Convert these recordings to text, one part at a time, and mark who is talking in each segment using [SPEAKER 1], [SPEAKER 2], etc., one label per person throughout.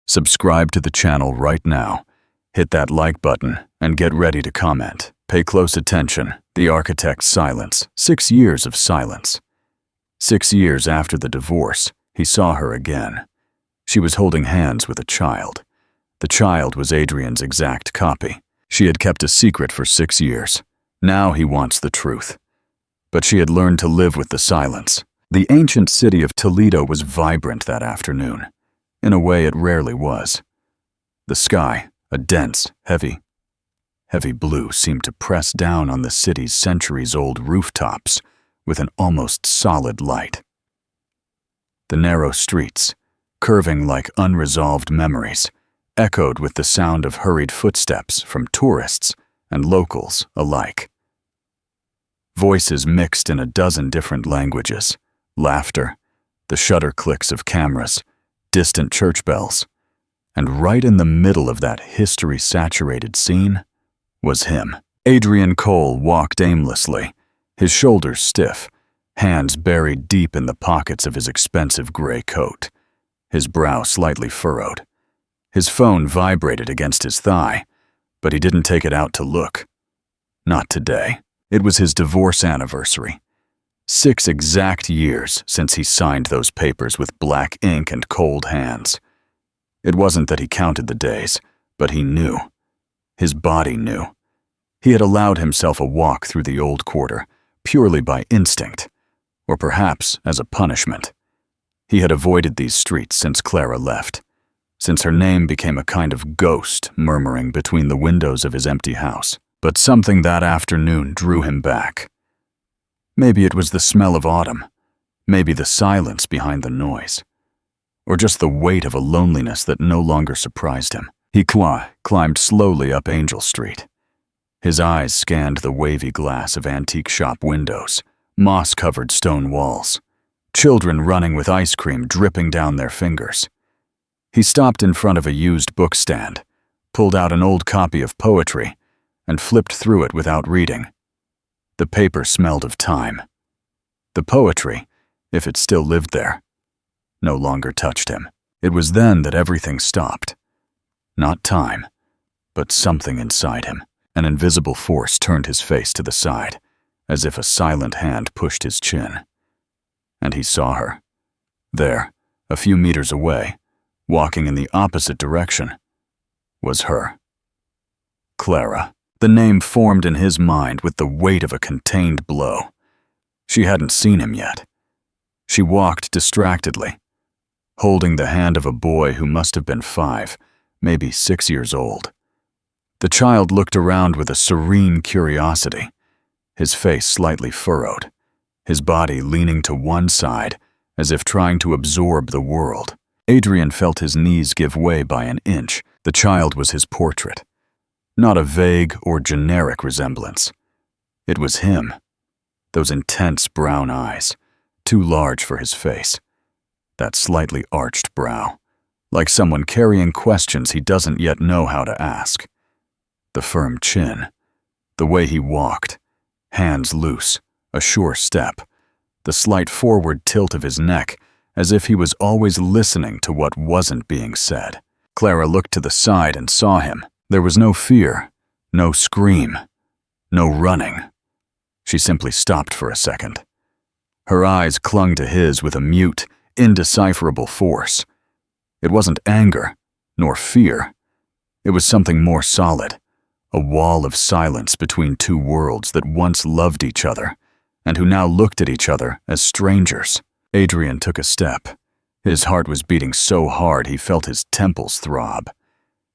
[SPEAKER 1] Subscribe to the channel right now. Hit that like button and get ready to comment. Pay close attention. The architect's silence. 6 years of silence. 6 years after the divorce, he saw her again. She was holding hands with a child. The child was Adrian's exact copy. She had kept a secret for 6 years. Now he wants the truth. But she had learned to live with the silence. The ancient city of Toledo was vibrant that afternoon. In a way it rarely was. The sky, a dense, heavy blue, seemed to press down on the city's centuries-old rooftops with an almost solid light. The narrow streets, curving like unresolved memories, echoed with the sound of hurried footsteps from tourists and locals alike. Voices mixed in a dozen different languages, laughter, the shutter clicks of cameras, distant church bells, and right in the middle of that history-saturated scene was him. Adrian Cole walked aimlessly, his shoulders stiff, hands buried deep in the pockets of his expensive gray coat, his brow slightly furrowed. His phone vibrated against his thigh, but he didn't take it out to look. Not today. It was his divorce anniversary. 6 exact years since he signed those papers with black ink and cold hands. It wasn't that he counted the days, but he knew. His body knew. He had allowed himself a walk through the old quarter, purely by instinct, or perhaps as a punishment. He had avoided these streets since Clara left, since her name became a kind of ghost murmuring between the windows of his empty house. But something that afternoon drew him back. Maybe it was the smell of autumn, maybe the silence behind the noise, or just the weight of a loneliness that no longer surprised him. He climbed slowly up Angel Street. His eyes scanned the wavy glass of antique shop windows, moss-covered stone walls, children running with ice cream dripping down their fingers. He stopped in front of a used book stand, pulled out an old copy of poetry, and flipped through it without reading. The paper smelled of time. The poetry, if it still lived there, no longer touched him. It was then that everything stopped. Not time, but something inside him. An invisible force turned his face to the side, as if a silent hand pushed his chin. And he saw her. There, a few meters away, walking in the opposite direction, was her. Clara. The name formed in his mind with the weight of a contained blow. She hadn't seen him yet. She walked distractedly, holding the hand of a boy who must have been 5, maybe 6 years old. The child looked around with a serene curiosity, his face slightly furrowed, his body leaning to one side as if trying to absorb the world. Adrian felt his knees give way by an inch. The child was his portrait. Not a vague or generic resemblance. It was him. Those intense brown eyes, too large for his face. That slightly arched brow, like someone carrying questions he doesn't yet know how to ask. The firm chin, the way he walked, hands loose, a sure step, the slight forward tilt of his neck, as if he was always listening to what wasn't being said. Clara looked to the side and saw him. There was no fear, no scream, no running. She simply stopped for a second. Her eyes clung to his with a mute, indecipherable force. It wasn't anger, nor fear. It was something more solid, a wall of silence between two worlds that once loved each other, and who now looked at each other as strangers. Adrian took a step. His heart was beating so hard he felt his temples throb.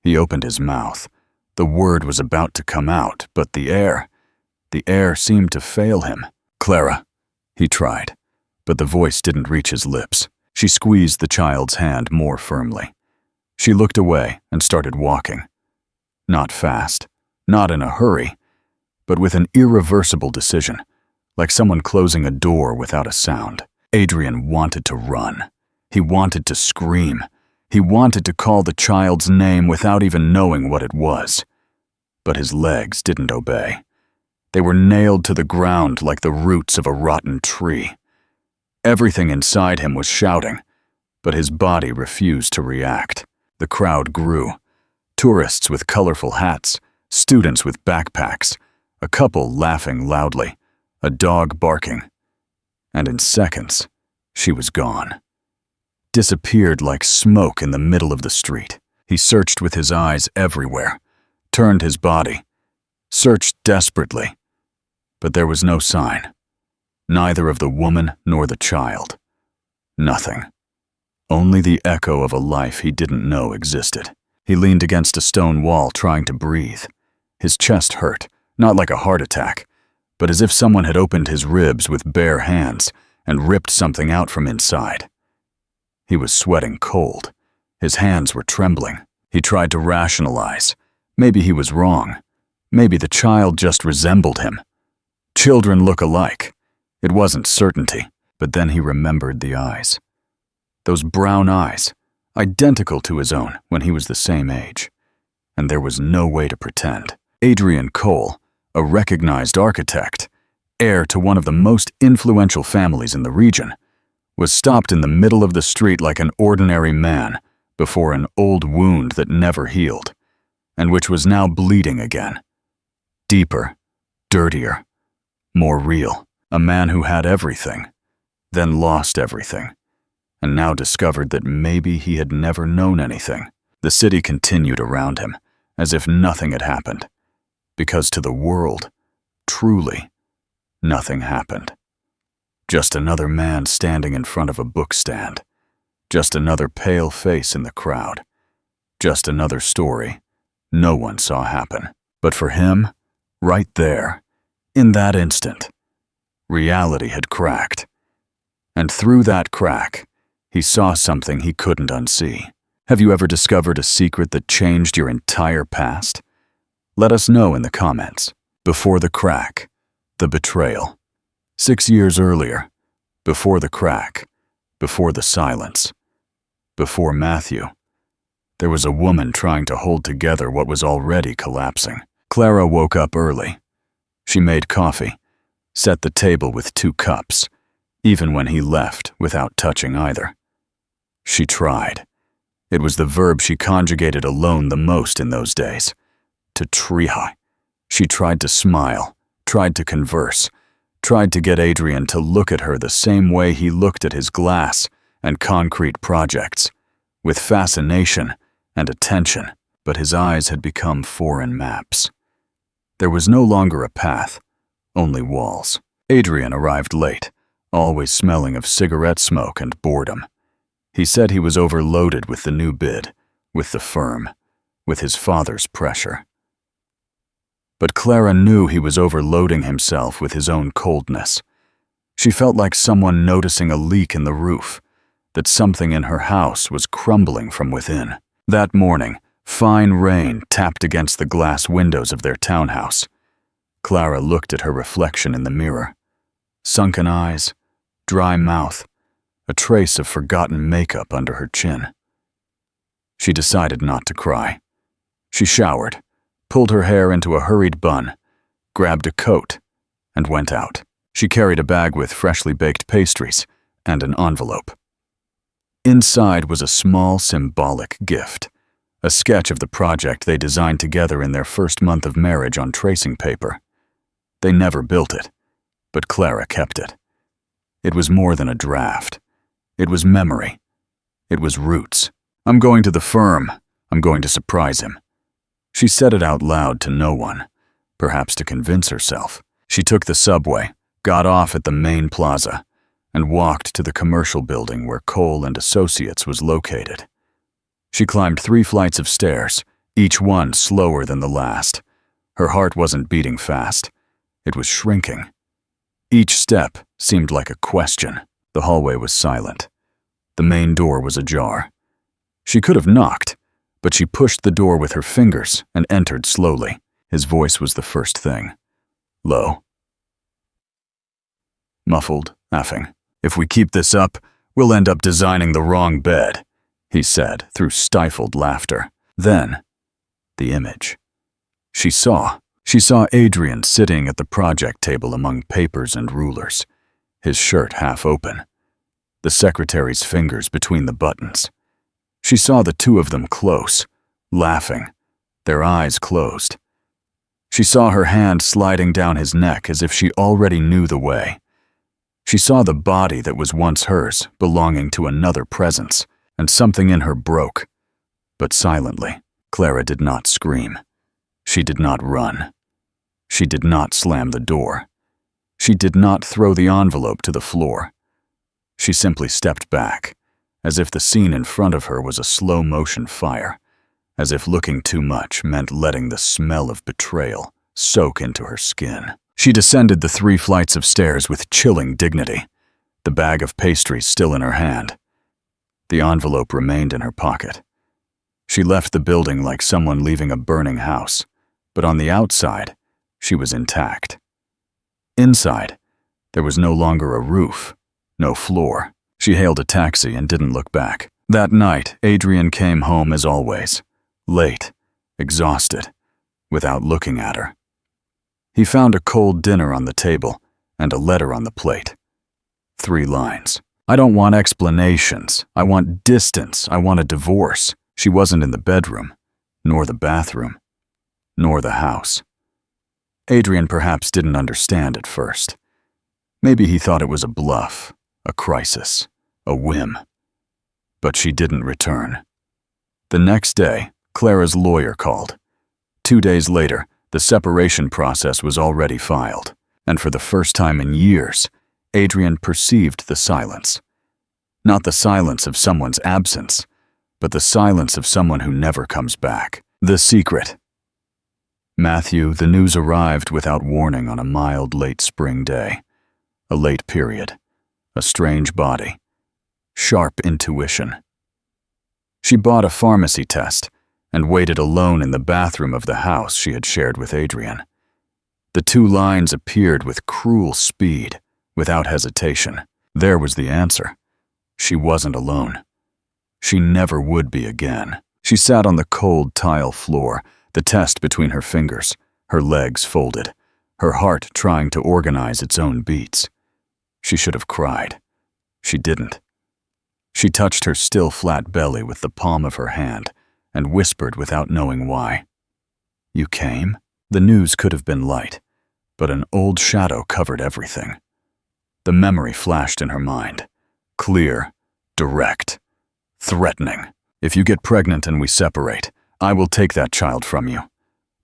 [SPEAKER 1] He opened his mouth. The word was about to come out, but the air seemed to fail him. "Clara," he tried, but the voice didn't reach his lips. She squeezed the child's hand more firmly. She looked away and started walking. Not fast, not in a hurry, but with an irreversible decision, like someone closing a door without a sound. Adrian wanted to run. He wanted to scream. He wanted to call the child's name without even knowing what it was. But his legs didn't obey. They were nailed to the ground like the roots of a rotten tree. Everything inside him was shouting, but his body refused to react. The crowd grew. Tourists with colorful hats, students with backpacks, a couple laughing loudly, a dog barking. And in seconds, she was gone. Disappeared like smoke in the middle of the street. He searched with his eyes everywhere, turned his body, searched desperately, but there was no sign. Neither of the woman nor the child. Nothing. Only the echo of a life he didn't know existed. He leaned against a stone wall trying to breathe. His chest hurt, not like a heart attack, but as if someone had opened his ribs with bare hands and ripped something out from inside. He was sweating cold. His hands were trembling. He tried to rationalize. Maybe he was wrong. Maybe the child just resembled him. Children look alike. It wasn't certainty, but then he remembered the eyes. Those brown eyes, identical to his own when he was the same age. And there was no way to pretend. Adrian Cole, a recognized architect, heir to one of the most influential families in the region, was stopped in the middle of the street like an ordinary man before an old wound that never healed, and which was now bleeding again. Deeper, dirtier, more real. A man who had everything, then lost everything, and now discovered that maybe he had never known anything. The city continued around him, as if nothing had happened, because to the world, truly, nothing happened. Just another man standing in front of a bookstand. Just another pale face in the crowd. Just another story no one saw happen. But for him, right there, in that instant, reality had cracked. And through that crack, he saw something he couldn't unsee. Have you ever discovered a secret that changed your entire past? Let us know in the comments. Before the crack, the betrayal. 6 years earlier, before the crack, before the silence, before Matthew, there was a woman trying to hold together what was already collapsing. Clara woke up early. She made coffee, set the table with 2 cups, even when he left without touching either. She tried. It was the verb she conjugated alone the most in those days. To try. She tried to smile, tried to converse, tried to get Adrian to look at her the same way he looked at his glass and concrete projects, with fascination and attention, but his eyes had become foreign maps. There was no longer a path, only walls. Adrian arrived late, always smelling of cigarette smoke and boredom. He said he was overloaded with the new bid, with the firm, with his father's pressure. But Clara knew he was overloading himself with his own coldness. She felt like someone noticing a leak in the roof, that something in her house was crumbling from within. That morning, fine rain tapped against the glass windows of their townhouse. Clara looked at her reflection in the mirror. Sunken eyes, dry mouth, a trace of forgotten makeup under her chin. She decided not to cry. She showered, pulled her hair into a hurried bun, grabbed a coat, and went out. She carried a bag with freshly baked pastries and an envelope. Inside was a small symbolic gift, a sketch of the project they designed together in their first month of marriage on tracing paper. They never built it, but Clara kept it. It was more than a draft. It was memory. It was roots. "I'm going to the firm. I'm going to surprise him." She said it out loud to no one, perhaps to convince herself. She took the subway, got off at the main plaza, and walked to the commercial building where Cole and Associates was located. She climbed 3 flights of stairs, each one slower than the last. Her heart wasn't beating fast. It was shrinking. Each step seemed like a question. The hallway was silent. The main door was ajar. She could have knocked, but she pushed the door with her fingers and entered slowly. His voice was the first thing. Low. Muffled, effing. "If we keep this up, we'll end up designing the wrong bed," he said through stifled laughter. Then, the image. She saw Adrian sitting at the project table among papers and rulers, his shirt half open, the secretary's fingers between the buttons. She saw the two of them close, laughing, their eyes closed. She saw her hand sliding down his neck as if she already knew the way. She saw the body that was once hers belonging to another presence, and something in her broke. But silently, Clara did not scream. She did not run. She did not slam the door. She did not throw the envelope to the floor. She simply stepped back, as if the scene in front of her was a slow-motion fire, as if looking too much meant letting the smell of betrayal soak into her skin. She descended the 3 flights of stairs with chilling dignity, the bag of pastries still in her hand. The envelope remained in her pocket. She left the building like someone leaving a burning house, but on the outside, she was intact. Inside, there was no longer a roof, no floor. She hailed a taxi and didn't look back. That night, Adrian came home as always, late, exhausted, without looking at her. He found a cold dinner on the table and a letter on the plate. 3 lines. I don't want explanations. I want distance. I want a divorce. She wasn't in the bedroom, nor the bathroom, nor the house. Adrian perhaps didn't understand at first. Maybe he thought it was a bluff, a crisis, a whim. But she didn't return. The next day, Clara's lawyer called. 2 days later, the separation process was already filed, and for the first time in years, Adrian perceived the silence. Not the silence of someone's absence, but the silence of someone who never comes back. The secret. Matthew, the news arrived without warning on a mild late spring day. A late period. A strange body. Sharp intuition. She bought a pharmacy test and waited alone in the bathroom of the house she had shared with Adrian. The 2 lines appeared with cruel speed, without hesitation. There was the answer. She wasn't alone. She never would be again. She sat on the cold tile floor, the test between her fingers, her legs folded, her heart trying to organize its own beats. She should have cried. She didn't. She touched her still flat belly with the palm of her hand and whispered without knowing why. You came? The news could have been light, but an old shadow covered everything. The memory flashed in her mind. Clear, direct, threatening. If you get pregnant and we separate, I will take that child from you.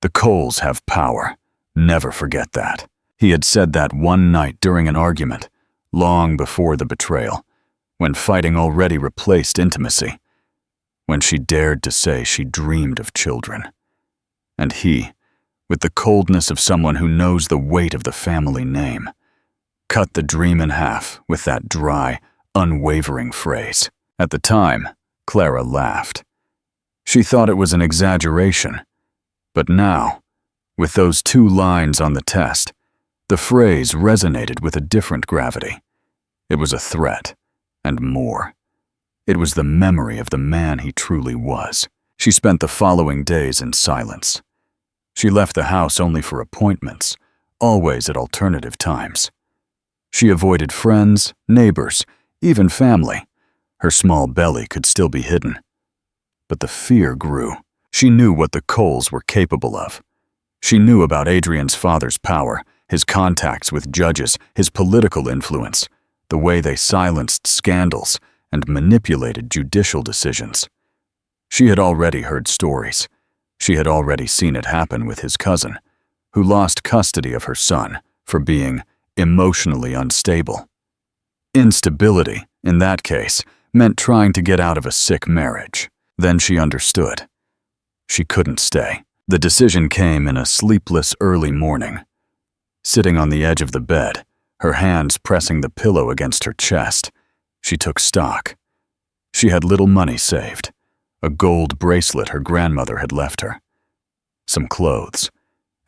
[SPEAKER 1] The Coles have power. Never forget that. He had said that one night during an argument, long before the betrayal, when fighting already replaced intimacy, when she dared to say she dreamed of children. And he, with the coldness of someone who knows the weight of the family name, cut the dream in half with that dry, unwavering phrase. At the time, Clara laughed. She thought it was an exaggeration. But now, with those 2 lines on the test, the phrase resonated with a different gravity. It was a threat, and more. It was the memory of the man he truly was. She spent the following days in silence. She left the house only for appointments, always at alternative times. She avoided friends, neighbors, even family. Her small belly could still be hidden. But the fear grew. She knew what the Coles were capable of. She knew about Adrian's father's power, his contacts with judges, his political influence, the way they silenced scandals and manipulated judicial decisions. She had already heard stories. She had already seen it happen with his cousin, who lost custody of her son for being emotionally unstable. Instability, in that case, meant trying to get out of a sick marriage. Then she understood. She couldn't stay. The decision came in a sleepless early morning. Sitting on the edge of the bed, her hands pressing the pillow against her chest, she took stock. She had little money saved, a gold bracelet her grandmother had left her, some clothes,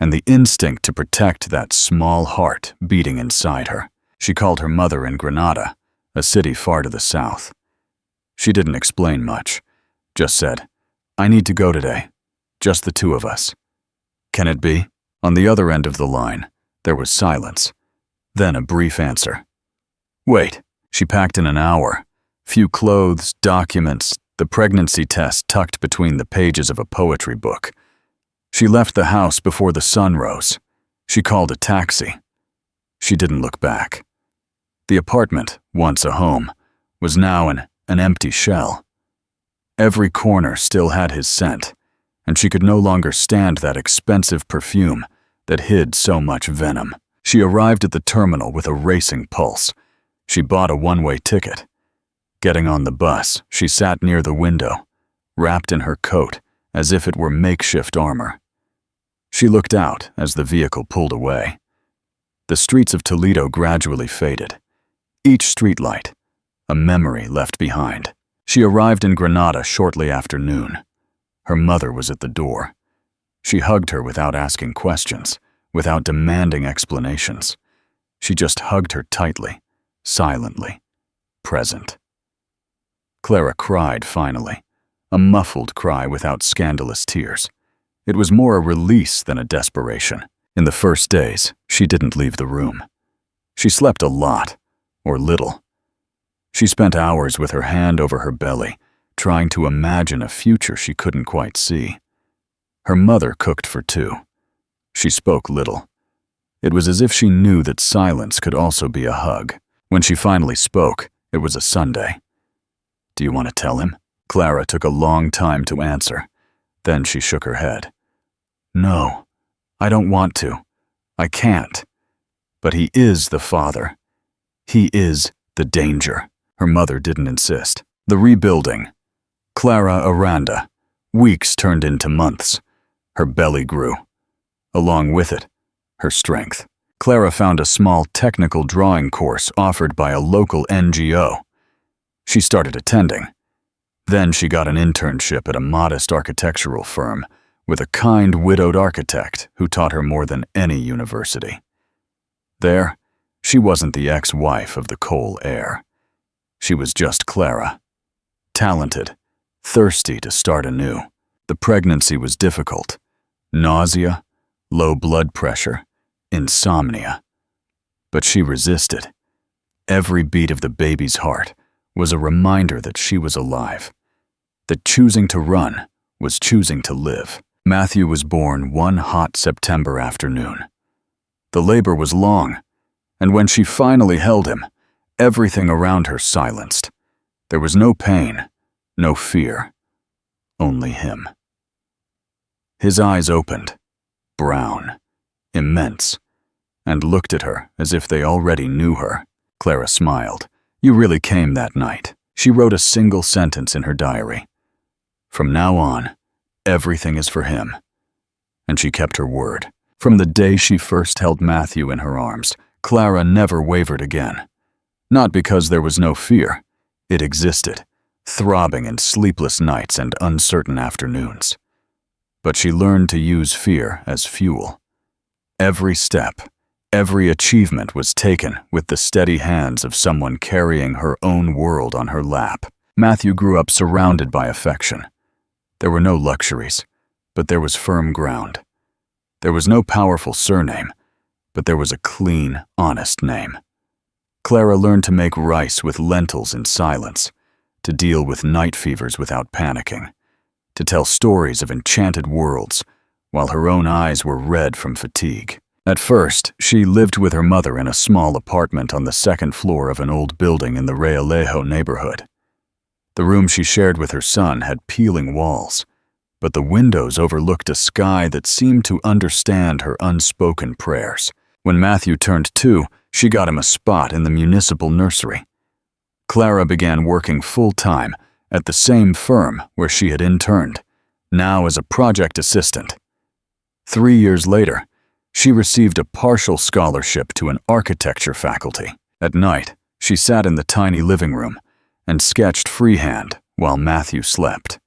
[SPEAKER 1] and the instinct to protect that small heart beating inside her. She called her mother in Granada, a city far to the south. She didn't explain much, just said, I need to go today, just the 2 of us. Can it be? On the other end of the line, there was silence, then a brief answer. Wait. She packed in an hour. Few clothes, documents, the pregnancy test tucked between the pages of a poetry book. She left the house before the sun rose. She called a taxi. She didn't look back. The apartment, once a home, was now an empty shell. Every corner still had his scent, and she could no longer stand that expensive perfume that hid so much venom. She arrived at the terminal with a racing pulse. She bought a one-way ticket. Getting on the bus, she sat near the window, wrapped in her coat as if it were makeshift armor. She looked out as the vehicle pulled away. The streets of Toledo gradually faded. Each streetlight, a memory left behind. She arrived in Granada shortly after noon. Her mother was at the door. She hugged her without asking questions, without demanding explanations. She just hugged her tightly, silently, present. Clara cried finally, a muffled cry without scandalous tears. It was more a release than a desperation. In the first days, she didn't leave the room. She slept a lot, or little. She spent hours with her hand over her belly, trying to imagine a future she couldn't quite see. Her mother cooked for two. She spoke little. It was as if she knew that silence could also be a hug. When she finally spoke, it was a Sunday. "Do you want to tell him?" Clara took a long time to answer. Then she shook her head. "No, I don't want to. I can't. But he is the father. He is the danger." Her mother didn't insist. The rebuilding. Clara Aranda. Weeks turned into months. Her belly grew. Along with it, her strength. Clara found a small technical drawing course offered by a local NGO. She started attending. Then she got an internship at a modest architectural firm with a kind widowed architect who taught her more than any university. There, she wasn't the ex-wife of the coal heir. She was just Clara. Talented, thirsty to start anew. The pregnancy was difficult. Nausea, low blood pressure, insomnia. But she resisted. Every beat of the baby's heart was a reminder that she was alive, that choosing to run was choosing to live. Matthew was born one hot September afternoon. The labor was long, and when she finally held him, everything around her silenced. There was no pain, no fear, only him. His eyes opened, brown, immense, and looked at her as if they already knew her. Clara smiled. "You really came that night." She wrote a single sentence in her diary. "From now on, everything is for him." And she kept her word. From the day she first held Matthew in her arms, Clara never wavered again. Not because there was no fear. It existed, throbbing in sleepless nights and uncertain afternoons. But she learned to use fear as fuel. Every step, every achievement was taken with the steady hands of someone carrying her own world on her lap. Matthew grew up surrounded by affection. There were no luxuries, but there was firm ground. There was no powerful surname, but there was a clean, honest name. Clara learned to make rice with lentils in silence, to deal with night fevers without panicking, to tell stories of enchanted worlds while her own eyes were red from fatigue. At first, she lived with her mother in a small apartment on the second floor of an old building in the Realejo neighborhood. The room she shared with her son had peeling walls, but the windows overlooked a sky that seemed to understand her unspoken prayers. When Matthew turned 2, she got him a spot in the municipal nursery. Clara began working full-time at the same firm where she had interned, now as a project assistant. 3 years later, she received a partial scholarship to an architecture faculty. At night, she sat in the tiny living room and sketched freehand while Matthew slept.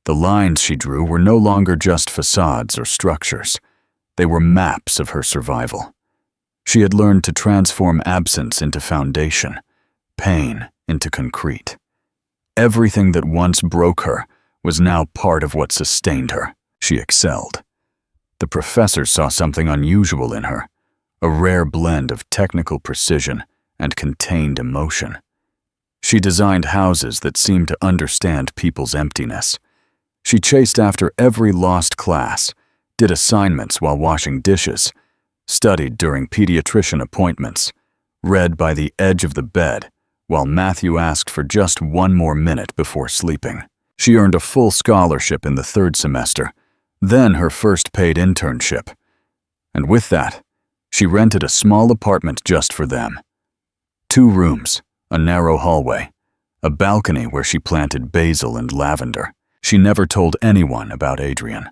[SPEAKER 1] The lines she drew were no longer just facades or structures. They were maps of her survival. She had learned to transform absence into foundation, pain into concrete. Everything that once broke her was now part of what sustained her. She excelled. The professors saw something unusual in her, a rare blend of technical precision and contained emotion. She designed houses that seemed to understand people's emptiness. She chased after every lost class, did assignments while washing dishes, studied during pediatrician appointments, read by the edge of the bed while Matthew asked for just one more minute before sleeping. She earned a full scholarship in the 3rd semester, then her first paid internship. And with that, she rented a small apartment just for them. 2 rooms, a narrow hallway, a balcony where she planted basil and lavender. She never told anyone about Adrian.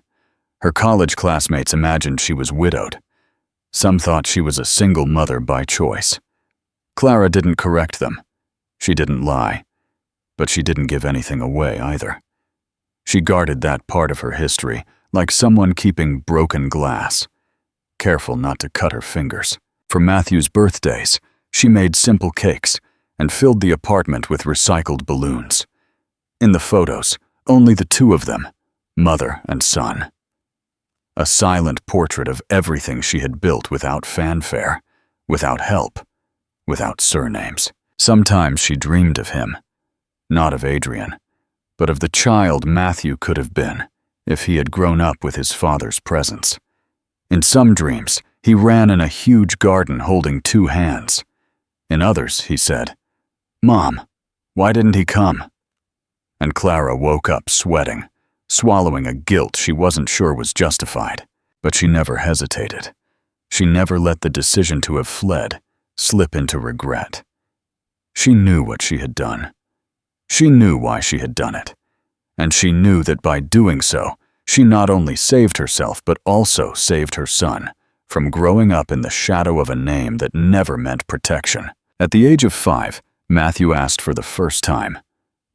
[SPEAKER 1] Her college classmates imagined she was widowed. Some thought she was a single mother by choice. Clara didn't correct them. She didn't lie. But she didn't give anything away either. She guarded that part of her history like someone keeping broken glass, careful not to cut her fingers. For Matthew's birthdays, she made simple cakes and filled the apartment with recycled balloons. In the photos, only the 2 of them, mother and son. A silent portrait of everything she had built without fanfare, without help, without surnames. Sometimes she dreamed of him, not of Adrian, but of the child Matthew could have been if he had grown up with his father's presence. In some dreams, he ran in a huge garden holding 2 hands. In others, he said, "Mom, why didn't he come?" And Clara woke up sweating, swallowing a guilt she wasn't sure was justified. But she never hesitated. She never let the decision to have fled slip into regret. She knew what she had done. She knew why she had done it. And she knew that by doing so, she not only saved herself but also saved her son from growing up in the shadow of a name that never meant protection. At the age of 5, Matthew asked for the first time,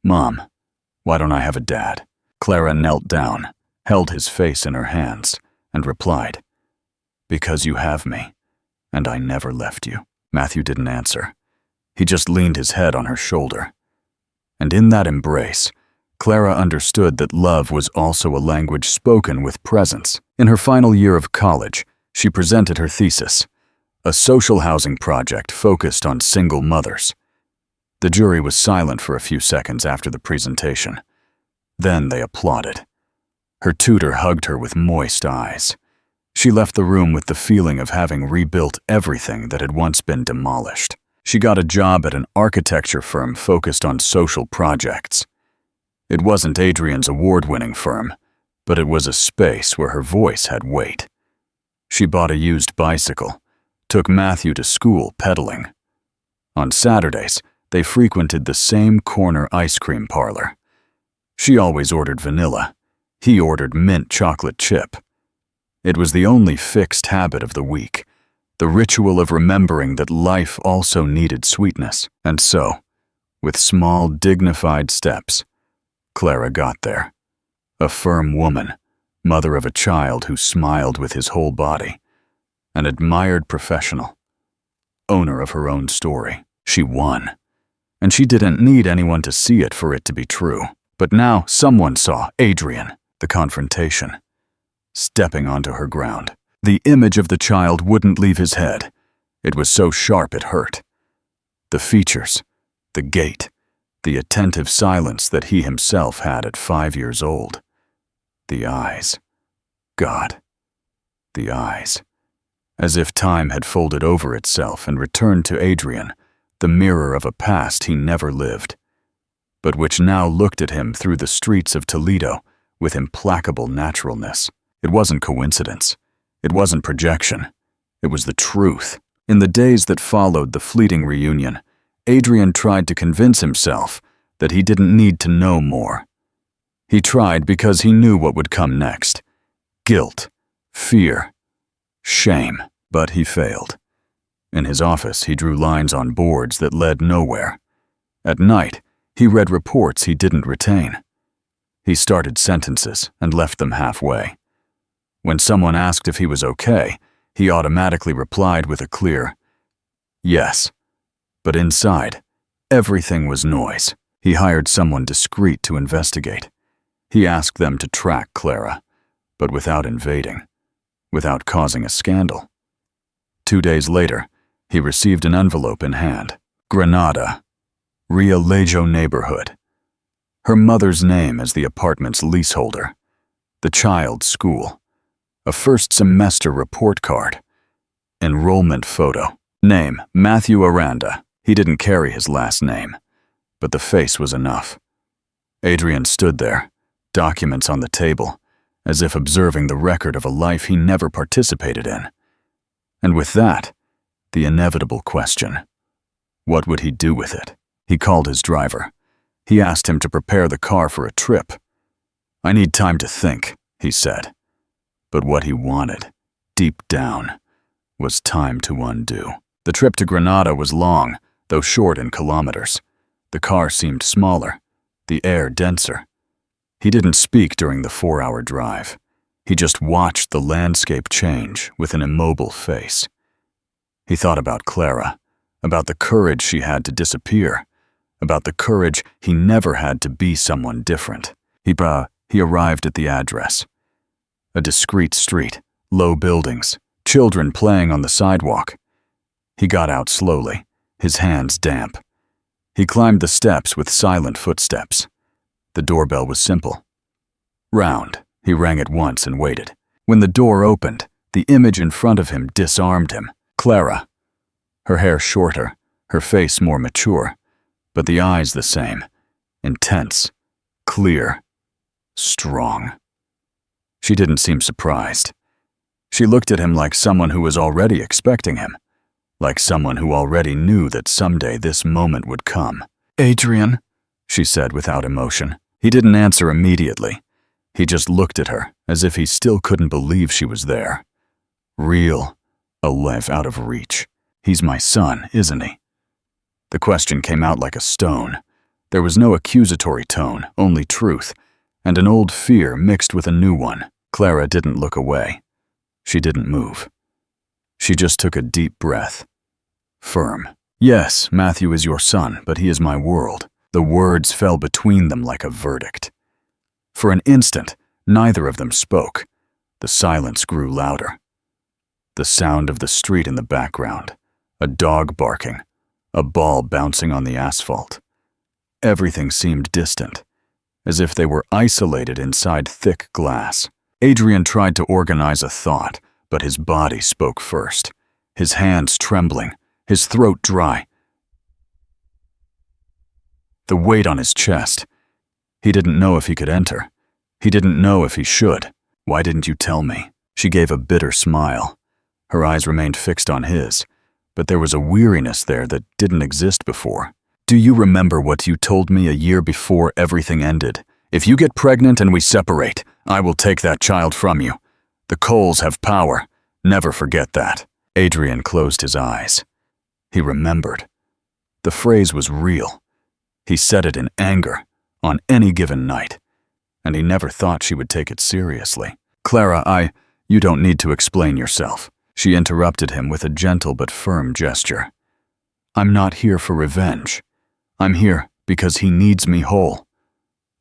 [SPEAKER 1] "Mom, why don't I have a dad?" Clara knelt down, held his face in her hands, and replied, "Because you have me, and I never left you." Matthew didn't answer. He just leaned his head on her shoulder. And in that embrace, Clara understood that love was also a language spoken with presence. In her final year of college, she presented her thesis, a social housing project focused on single mothers. The jury was silent for a few seconds after the presentation. Then they applauded. Her tutor hugged her with moist eyes. She left the room with the feeling of having rebuilt everything that had once been demolished. She got a job at an architecture firm focused on social projects. It wasn't Adrian's award-winning firm, but it was a space where her voice had weight. She bought a used bicycle, took Matthew to school pedaling. On Saturdays, they frequented the same corner ice cream parlor. She always ordered vanilla. He ordered mint chocolate chip. It was the only fixed habit of the week, the ritual of remembering that life also needed sweetness. And so, with small, dignified steps, Clara got there. A firm woman, mother of a child who smiled with his whole body, an admired professional, owner of her own story. She won. And she didn't need anyone to see it for it to be true. But now someone saw Adrian, the confrontation, stepping onto her ground. The image of the child wouldn't leave his head. It was so sharp it hurt. The features, the gait, the attentive silence that he himself had at 5 years old. The eyes. God. The eyes. As if time had folded over itself and returned to Adrian, the mirror of a past he never lived, but which now looked at him through the streets of Toledo with implacable naturalness. It wasn't coincidence. It wasn't projection. It was the truth. In the days that followed the fleeting reunion, Adrian tried to convince himself that he didn't need to know more. He tried because he knew what would come next. Guilt, fear, shame. But he failed. In his office, he drew lines on boards that led nowhere. At night, he read reports he didn't retain. He started sentences and left them halfway. When someone asked if he was okay, he automatically replied with a clear, "Yes." But inside, everything was noise. He hired someone discreet to investigate. He asked them to track Clara, but without invading, without causing a scandal. 2 days later, he received an envelope in hand. Granada. Rio Lejo neighborhood. Her mother's name as the apartment's leaseholder. The child's school. A first semester report card. Enrollment photo. Name, Matthew Aranda. He didn't carry his last name, but the face was enough. Adrian stood there, documents on the table, as if observing the record of a life he never participated in. And with that, the inevitable question. What would he do with it? He called his driver. He asked him to prepare the car for a trip. "I need time to think," he said. But what he wanted, deep down, was time to undo. The trip to Granada was long, though short in kilometers. The car seemed smaller, the air denser. He didn't speak during the 4-hour drive. He just watched the landscape change with an immobile face. He thought about Clara, about the courage she had to disappear, about the courage he never had to be someone different. He arrived at the address. A discreet street, low buildings, children playing on the sidewalk. He got out slowly, his hands damp. He climbed the steps with silent footsteps. The doorbell was simple. Round, he rang it once and waited. When the door opened, the image in front of him disarmed him. Clara. Her hair shorter, her face more mature, but the eyes the same. Intense, clear, strong. She didn't seem surprised. She looked at him like someone who was already expecting him, like someone who already knew that someday this moment would come. "Adrian," she said without emotion. He didn't answer immediately. He just looked at her as if he still couldn't believe she was there. Real, alive, out of reach. "He's my son, isn't he?" The question came out like a stone. There was no accusatory tone, only truth, and an old fear mixed with a new one. Clara didn't look away. She didn't move. She just took a deep breath. Firm. "Yes, Matthew is your son, but he is my world." The words fell between them like a verdict. For an instant, neither of them spoke. The silence grew louder. The sound of the street in the background, a dog barking, a ball bouncing on the asphalt. Everything seemed distant, as if they were isolated inside thick glass. Adrian tried to organize a thought, but his body spoke first, his hands trembling, his throat dry. The weight on his chest. He didn't know if he could enter. He didn't know if he should. "Why didn't you tell me?" She gave a bitter smile. Her eyes remained fixed on his, but there was a weariness there that didn't exist before. "Do you remember what you told me a year before everything ended? If you get pregnant and we separate, I will take that child from you. The Coles have power. Never forget that." Adrian closed his eyes. He remembered. The phrase was real. He said it in anger, on any given night, and he never thought she would take it seriously. "Clara, you don't need to explain yourself." She interrupted him with a gentle but firm gesture. "I'm not here for revenge. I'm here because he needs me whole.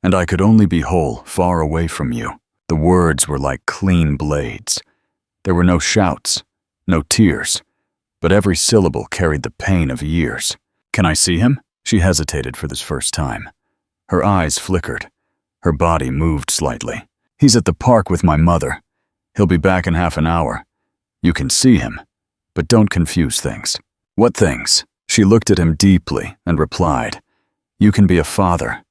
[SPEAKER 1] And I could only be whole far away from you." The words were like clean blades. There were no shouts, no tears, but every syllable carried the pain of years. "Can I see him?" She hesitated for this first time. Her eyes flickered. Her body moved slightly. "He's at the park with my mother. He'll be back in half an hour. You can see him, but don't confuse things." "What things?" She looked at him deeply and replied, "You can be a father,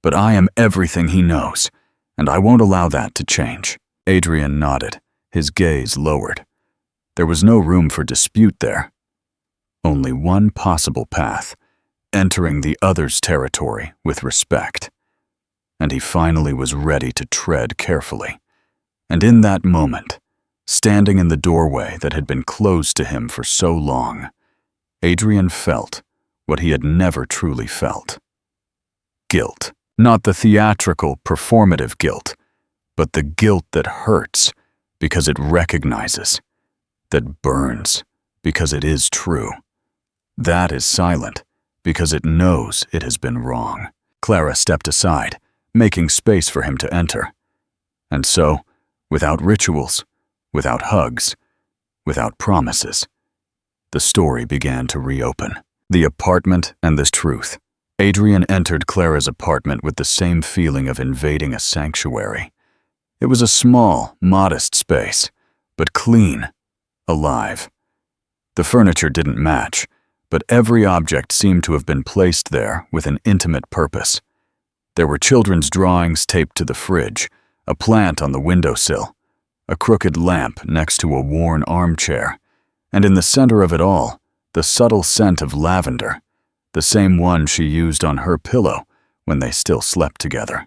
[SPEAKER 1] but I am everything he knows, and I won't allow that to change." Adrian nodded, his gaze lowered. There was no room for dispute there. Only one possible path, entering the other's territory with respect. And he finally was ready to tread carefully. And in that moment, standing in the doorway that had been closed to him for so long, Adrian felt what he had never truly felt. Guilt. Not the theatrical, performative guilt, but the guilt that hurts because it recognizes, that burns because it is true. That is silent because it knows it has been wrong. Clara stepped aside, making space for him to enter. And so, without rituals, without hugs, without promises, the story began to reopen. The apartment and the truth. Adrian entered Clara's apartment with the same feeling of invading a sanctuary. It was a small, modest space, but clean, alive. The furniture didn't match, but every object seemed to have been placed there with an intimate purpose. There were children's drawings taped to the fridge, a plant on the windowsill, a crooked lamp next to a worn armchair, and in the center of it all, the subtle scent of lavender, the same one she used on her pillow when they still slept together.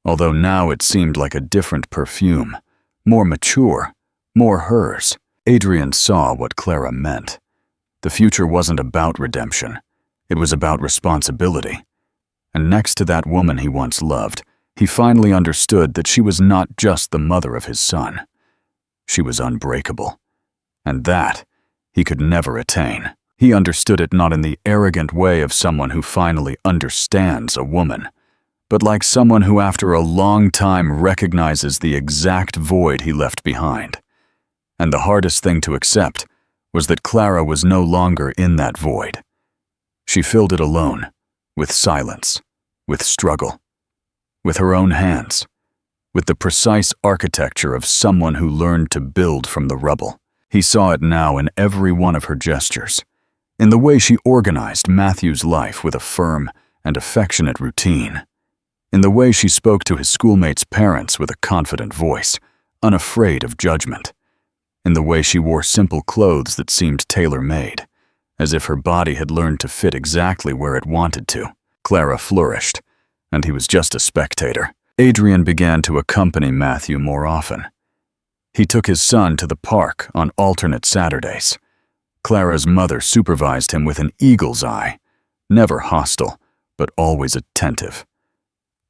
[SPEAKER 1] Although now it seemed like a different perfume, more mature, more hers, Adrian saw what Clara meant. The future wasn't about redemption. It was about responsibility. And next to that woman he once loved, he finally understood that she was not just the mother of his son. She was unbreakable. And that he could never attain. He understood it not in the arrogant way of someone who finally understands a woman, but like someone who after a long time recognizes the exact void he left behind. And the hardest thing to accept was that Clara was no longer in that void. She filled it alone, with silence, with struggle, with her own hands, with the precise architecture of someone who learned to build from the rubble. He saw it now in every one of her gestures, in the way she organized Matthew's life with a firm and affectionate routine, in the way she spoke to his schoolmates' parents with a confident voice, unafraid of judgment, in the way she wore simple clothes that seemed tailor-made, as if her body had learned to fit exactly where it wanted to. Clara flourished, and he was just a spectator. Adrian began to accompany Matthew more often. He took his son to the park on alternate Saturdays. Clara's mother supervised him with an eagle's eye, never hostile, but always attentive.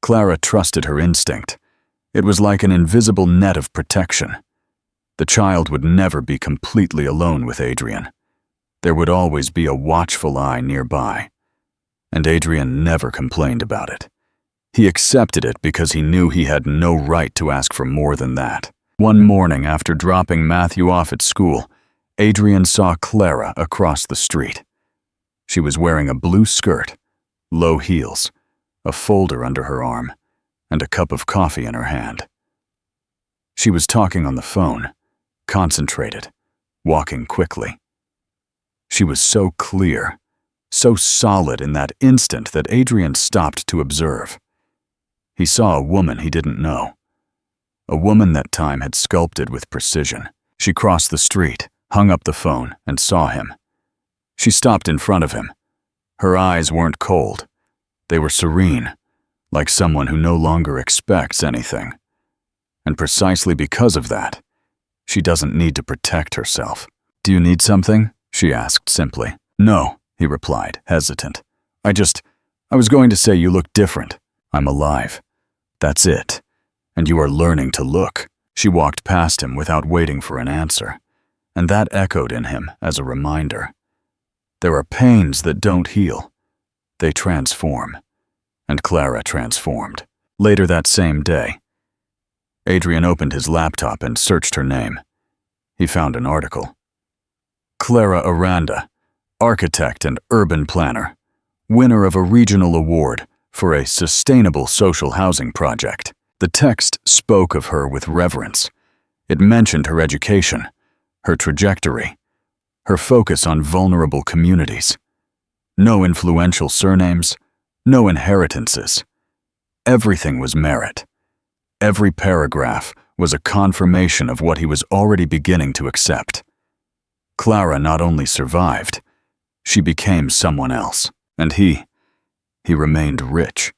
[SPEAKER 1] Clara trusted her instinct. It was like an invisible net of protection. The child would never be completely alone with Adrian. There would always be a watchful eye nearby. And Adrian never complained about it. He accepted it because he knew he had no right to ask for more than that. One morning after dropping Matthew off at school, Adrian saw Clara across the street. She was wearing a blue skirt, low heels, a folder under her arm, and a cup of coffee in her hand. She was talking on the phone, concentrated, walking quickly. She was so clear, so solid in that instant that Adrian stopped to observe. He saw a woman he didn't know. A woman that time had sculpted with precision. She crossed the street, hung up the phone, and saw him. She stopped in front of him. Her eyes weren't cold. They were serene, like someone who no longer expects anything. And precisely because of that, she doesn't need to protect herself. "Do you need something?" she asked simply. "No," he replied, hesitant. I was going to say you look different. I'm alive. That's it. And you are learning to look." She walked past him without waiting for an answer, and that echoed in him as a reminder. There are pains that don't heal. They transform. And Clara transformed. Later that same day, Adrian opened his laptop and searched her name. He found an article. Clara Aranda, architect and urban planner, winner of a regional award for a sustainable social housing project. The text spoke of her with reverence. It mentioned her education, her trajectory, her focus on vulnerable communities. No influential surnames, no inheritances. Everything was merit. Every paragraph was a confirmation of what he was already beginning to accept. Clara not only survived, she became someone else. And he remained rich.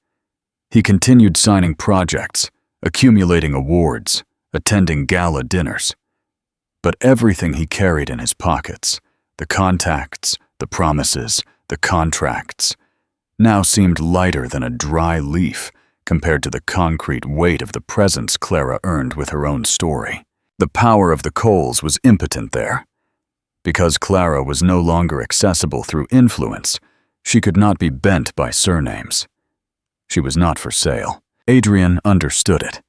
[SPEAKER 1] He continued signing projects, accumulating awards, attending gala dinners. But everything he carried in his pockets, the contacts, the promises, the contracts, now seemed lighter than a dry leaf compared to the concrete weight of the presence Clara earned with her own story. The power of the coals was impotent there. Because Clara was no longer accessible through influence, she could not be bent by surnames. She was not for sale. Adrian understood it,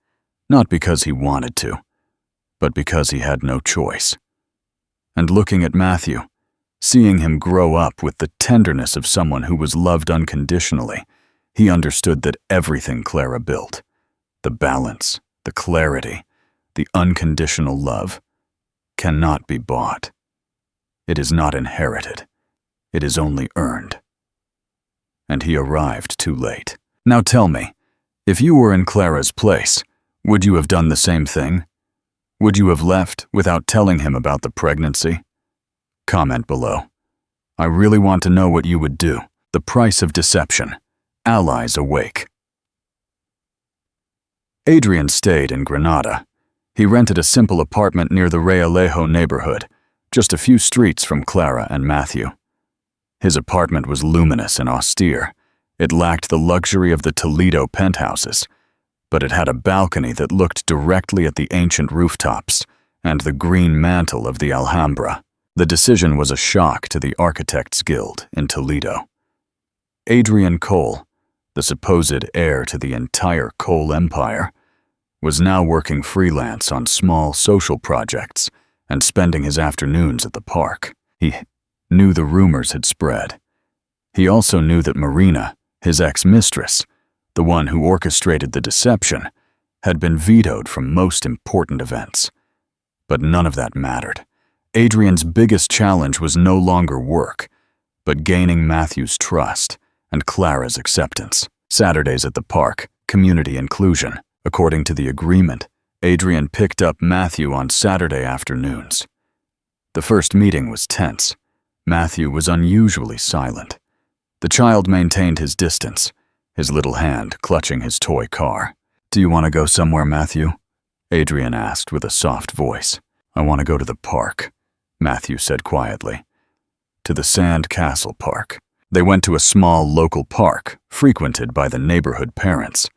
[SPEAKER 1] not because he wanted to, but because he had no choice. And looking at Matthew, Seeing him grow up with the tenderness of someone who was loved unconditionally, he understood that everything Clara built, the balance, the clarity, the unconditional love, cannot be bought. It is not inherited. It is only earned. And he arrived too late. Now tell me, if you were in Clara's place, would you have done the same thing? Would you have left without telling him about the pregnancy? Comment below. I really want to know what you would do. The price of deception. Allies awake. Adrian stayed in Granada. He rented a simple apartment near the Realejo neighborhood, just a few streets from Clara and Matthew. His apartment was luminous and austere. It lacked the luxury of the Toledo penthouses, but it had a balcony that looked directly at the ancient rooftops and the green mantle of the Alhambra. The decision was a shock to the Architects Guild in Toledo. Adrian Cole, the supposed heir to the entire Cole empire, was now working freelance on small social projects and spending his afternoons at the park. He knew the rumors had spread. He also knew that Marina, his ex-mistress, the one who orchestrated the deception, had been vetoed from most important events. But none of that mattered. Adrian's biggest challenge was no longer work, but gaining Matthew's trust and Clara's acceptance. Saturdays at the park, community inclusion. According to the agreement, Adrian picked up Matthew on Saturday afternoons. The first meeting was tense. Matthew was unusually silent. The child maintained his distance, his little hand clutching his toy car. "Do you want to go somewhere, Matthew?" Adrian asked with a soft voice. "I want to go to the park," Matthew said quietly. "To the Sand Castle Park." They went to a small local park, frequented by the neighborhood parents.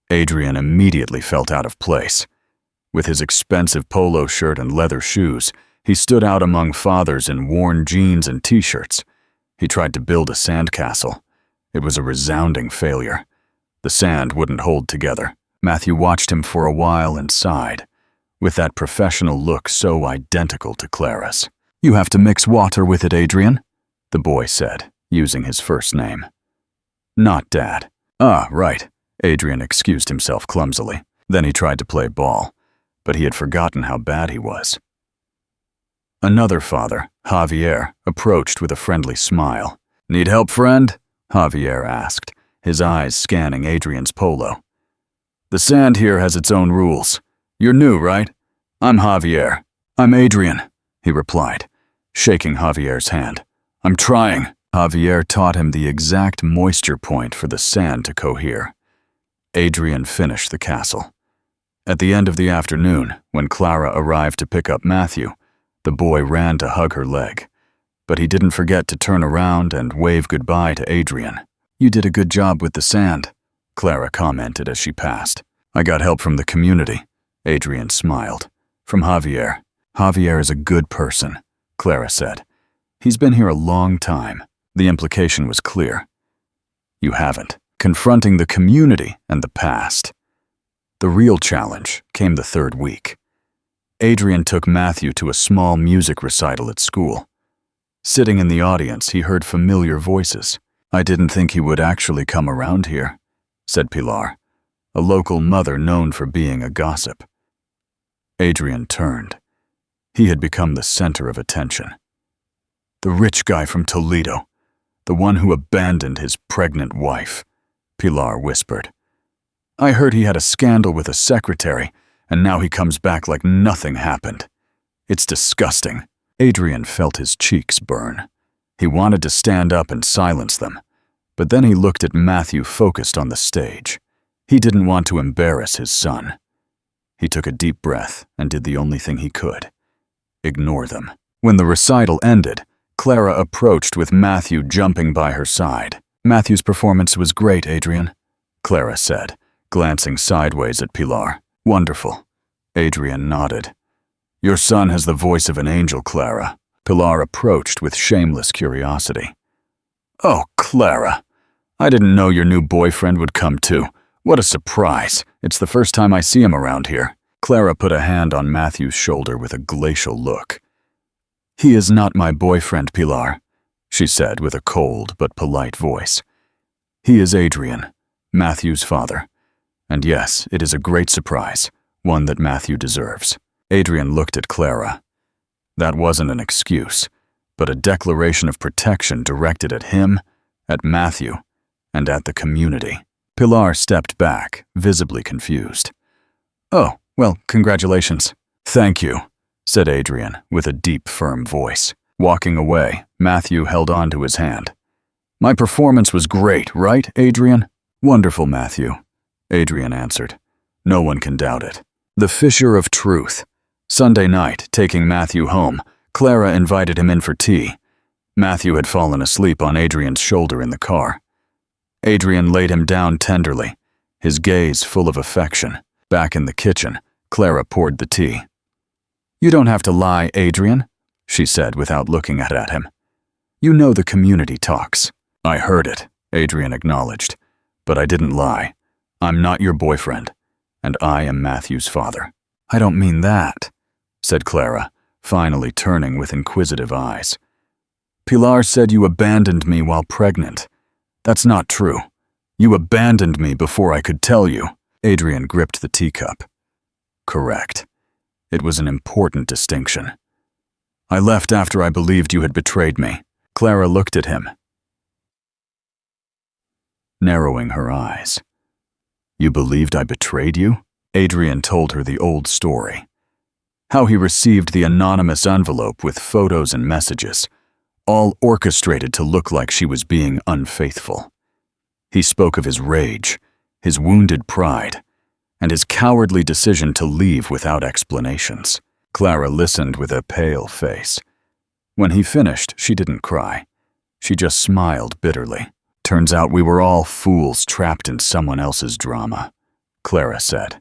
[SPEAKER 1] Adrian immediately felt out of place. With his expensive polo shirt and leather shoes, he stood out among fathers in worn jeans and t-shirts. He tried to build a sandcastle. It was a resounding failure. The sand wouldn't hold together. Matthew watched him for a while and sighed, with that professional look so identical to Clara's. "You have to mix water with it, Adrian," the boy said, using his first name. "Not Dad." "Ah, right." Adrian excused himself clumsily. Then he tried to play ball, but he had forgotten how bad he was. Another father, Javier, approached with a friendly smile. "Need help, friend?" Javier asked, his eyes scanning Adrian's polo. "The sand here has its own rules. You're new, right? I'm Javier." "I'm Adrian," he replied, shaking Javier's hand. "I'm trying." Javier taught him the exact moisture point for the sand to cohere. Adrian finished the castle. At the end of the afternoon, when Clara arrived to pick up Matthew, the boy ran to hug her leg. But he didn't forget to turn around and wave goodbye to Adrian. "You did a good job with the sand," Clara commented as she passed. "I got help from the community," Adrian smiled. "From Javier." "Javier is a good person," Clara said. "He's been here a long time." The implication was clear. You haven't. Confronting the community and the past. The real challenge came the third week. Adrian took Matthew to a small music recital at school. Sitting in the audience, he heard familiar voices. "I didn't think he would actually come around here," said Pilar, a local mother known for being a gossip. Adrian turned. He had become the center of attention. "The rich guy from Toledo, the one who abandoned his pregnant wife," Pilar whispered. "I heard he had a scandal with a secretary, and now he comes back like nothing happened. It's disgusting." Adrian felt his cheeks burn. He wanted to stand up and silence them, but then he looked at Matthew focused on the stage. He didn't want to embarrass his son. He took a deep breath and did the only thing he could: ignore them. When the recital ended, Clara approached with Matthew jumping by her side. "Matthew's performance was great, Adrian," Clara said, glancing sideways at Pilar. "Wonderful." Adrian nodded. "Your son has the voice of an angel, Clara." Pilar approached with shameless curiosity. "Oh, Clara, I didn't know your new boyfriend would come too. What a surprise. It's the first time I see him around here." Clara put a hand on Matthew's shoulder with a glacial look. "He is not my boyfriend, Pilar," she said with a cold but polite voice. "He is Adrian, Matthew's father. And yes, it is a great surprise, one that Matthew deserves." Adrian looked at Clara. That wasn't an excuse, but a declaration of protection directed at him, at Matthew, and at the community. Pilar stepped back, visibly confused. "Oh, well, congratulations." "Thank you," said Adrian with a deep, firm voice. Walking away, Matthew held on to his hand. "My performance was great, right, Adrian?" "Wonderful, Matthew," Adrian answered. "No one can doubt it." The Fisher of Truth. Sunday night, taking Matthew home, Clara invited him in for tea. Matthew had fallen asleep on Adrian's shoulder in the car. Adrian laid him down tenderly, his gaze full of affection. Back in the kitchen, Clara poured the tea. "You don't have to lie, Adrian," she said without looking at him. "You know the community talks." "I heard it," Adrian acknowledged, "but I didn't lie. I'm not your boyfriend, and I am Matthew's father." "I don't mean that," said Clara, finally turning with inquisitive eyes. "Pilar said you abandoned me while pregnant. That's not true. You abandoned me before I could tell you." Adrian gripped the teacup. "Correct. It was an important distinction. I left after I believed you had betrayed me." Clara looked at him, narrowing her eyes. "You believed I betrayed you?" Adrian told her the old story. How he received the anonymous envelope with photos and messages, all orchestrated to look like she was being unfaithful. He spoke of his rage, his wounded pride, and his cowardly decision to leave without explanations. Clara listened with a pale face. When he finished, she didn't cry. She just smiled bitterly. "Turns out we were all fools trapped in someone else's drama," Clara said.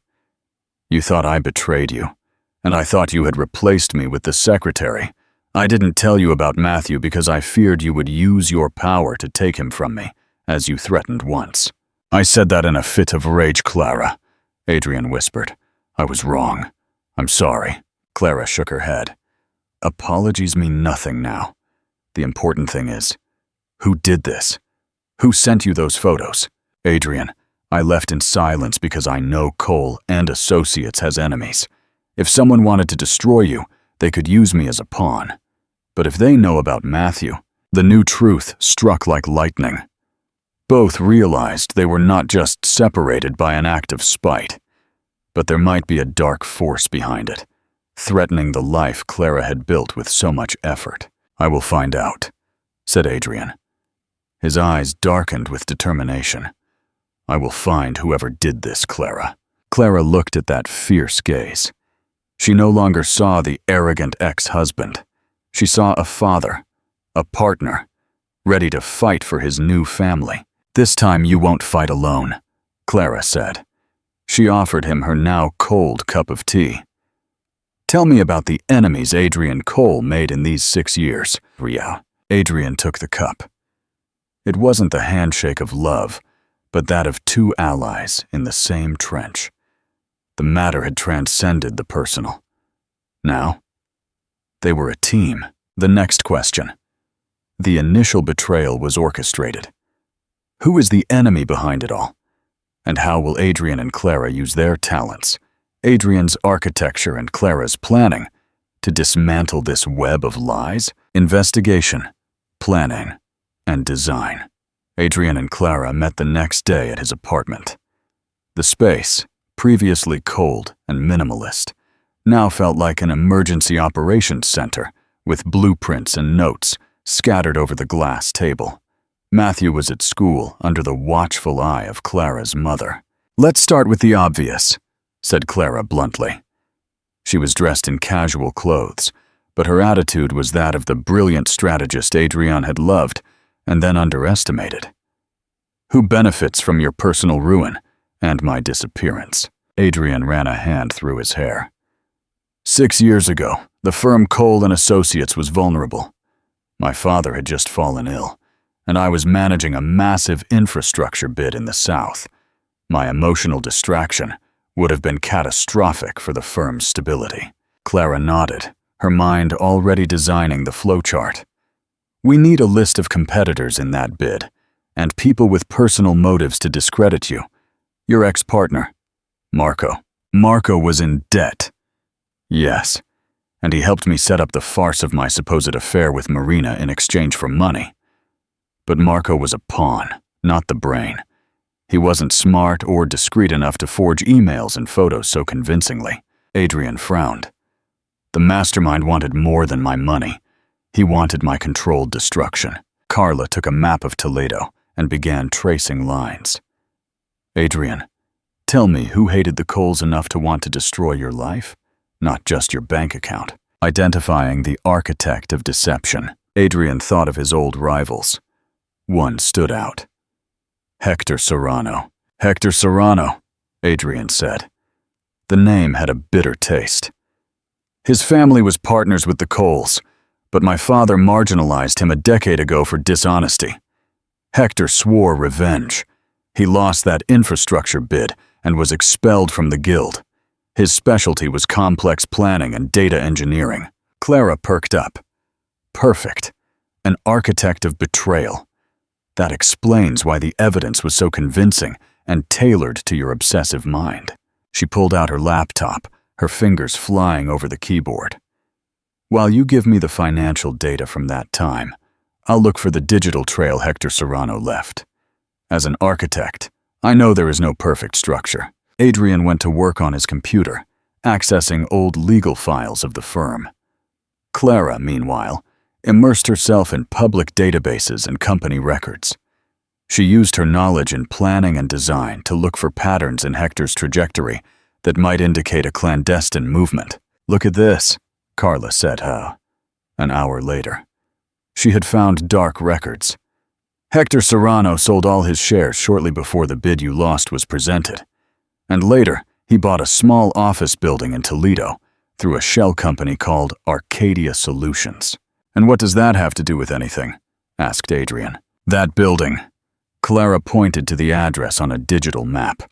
[SPEAKER 1] "You thought I betrayed you, and I thought you had replaced me with the secretary. I didn't tell you about Matthew because I feared you would use your power to take him from me, as you threatened once." "I said that in a fit of rage, Clara," Adrian whispered. "I was wrong. I'm sorry." Clara shook her head. "Apologies mean nothing now. The important thing is, who did this? Who sent you those photos?" "Adrian, I left in silence because I know Cole and Associates has enemies. If someone wanted to destroy you, they could use me as a pawn. But if they know about Matthew," the new truth struck like lightning. Both realized they were not just separated by an act of spite, but there might be a dark force behind it, threatening the life Clara had built with so much effort. "I will find out," said Adrian. His eyes darkened with determination. "I will find whoever did this, Clara." Clara looked at that fierce gaze. She no longer saw the arrogant ex-husband. She saw a father, a partner, ready to fight for his new family. "This time you won't fight alone," Clara said. She offered him her now cold cup of tea. "Tell me about the enemies Adrian Cole made in these 6 years, Ria." Adrian took the cup. It wasn't the handshake of love, but that of two allies in the same trench. The matter had transcended the personal. Now, they were a team. The next question. The initial betrayal was orchestrated. Who is the enemy behind it all? And how will Adrian and Clara use their talents, Adrian's architecture and Clara's planning, to dismantle this web of lies? Investigation, planning, and design. Adrian and Clara met the next day at his apartment. The space, previously cold and minimalist, now felt like an emergency operations center with blueprints and notes scattered over the glass table. Matthew was at school under the watchful eye of Clara's mother. "Let's start with the obvious," said Clara bluntly. She was dressed in casual clothes, but her attitude was that of the brilliant strategist Adrian had loved and then underestimated. "Who benefits from your personal ruin and my disappearance?" Adrian ran a hand through his hair. 6 years ago, the firm Cole and Associates was vulnerable. My father had just fallen ill, and I was managing a massive infrastructure bid in the South. My emotional distraction would have been catastrophic for the firm's stability. Clara nodded, her mind already designing the flowchart. We need a list of competitors in that bid, and people with personal motives to discredit you. Your ex-partner, Marco. Marco was in debt. Yes, and he helped me set up the farce of my supposed affair with Marina in exchange for money. But Marco was a pawn, not the brain. He wasn't smart or discreet enough to forge emails and photos so convincingly. Adrian frowned. The mastermind wanted more than my money. He wanted my controlled destruction. Carla took a map of Toledo and began tracing lines. Adrian, tell me who hated the Coles enough to want to destroy your life, not just your bank account. Identifying the architect of deception, Adrian thought of his old rivals. One stood out. Hector Serrano. Hector Serrano, Adrian said. The name had a bitter taste. His family was partners with the Coles, but my father marginalized him a decade ago for dishonesty. Hector swore revenge. He lost that infrastructure bid and was expelled from the guild. His specialty was complex planning and data engineering. Clara perked up. Perfect. An architect of betrayal. That explains why the evidence was so convincing and tailored to your obsessive mind. She pulled out her laptop, her fingers flying over the keyboard. While you give me the financial data from that time, I'll look for the digital trail Hector Serrano left. As an architect, I know there is no perfect structure. Adrian went to work on his computer, accessing old legal files of the firm. Clara, meanwhile, immersed herself in public databases and company records. She used her knowledge in planning and design to look for patterns in Hector's trajectory that might indicate a clandestine movement. Look at this, Carla said, an hour later. She had found dark records. Hector Serrano sold all his shares shortly before the bid you lost was presented. And later, he bought a small office building in Toledo through a shell company called Arcadia Solutions. And what does that have to do with anything? Asked Adrian. That building, Clara pointed to the address on a digital map,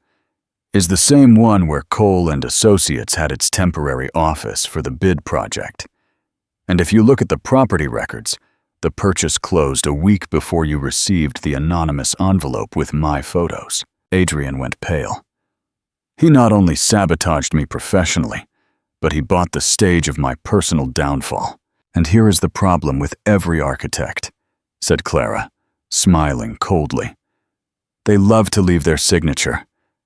[SPEAKER 1] is the same one where Cole and Associates had its temporary office for the bid project. And if you look at the property records, the purchase closed a week before you received the anonymous envelope with my photos. Adrian went pale. He not only sabotaged me professionally, but he bought the stage of my personal downfall. And here is the problem with every architect, said Clara, smiling coldly. They love to leave their signature.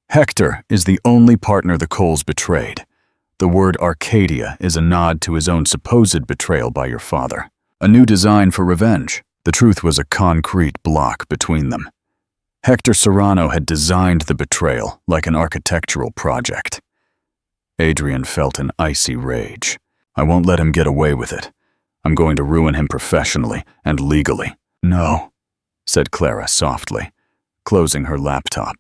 [SPEAKER 1] Hector is the only partner the Coles betrayed. The word Arcadia is a nod to his own supposed betrayal by your father. A new design for revenge. The truth was a concrete block between them. Hector Serrano had designed the betrayal like an architectural project. Adrian felt an icy rage. I won't let him get away with it. I'm going to ruin him professionally and legally. No, said Clara softly, closing her laptop.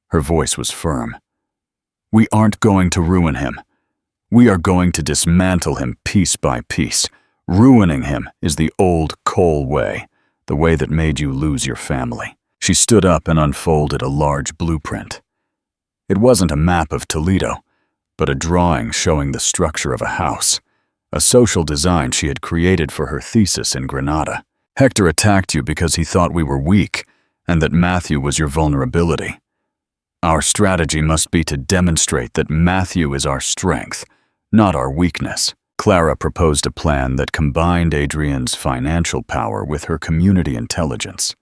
[SPEAKER 1] Her voice was firm. We aren't going to ruin him. We are going to dismantle him piece by piece. Ruining him is the old Cole way, the way that made you lose your family. She stood up and unfolded a large blueprint. It wasn't a map of Toledo, but a drawing showing the structure of a house, a social design she had created for her thesis in Granada. Hector attacked you because he thought we were weak and that Matthew was your vulnerability. Our strategy must be to demonstrate that Matthew is our strength, not our weakness. Clara proposed a plan that combined Adrian's financial power with her community intelligence.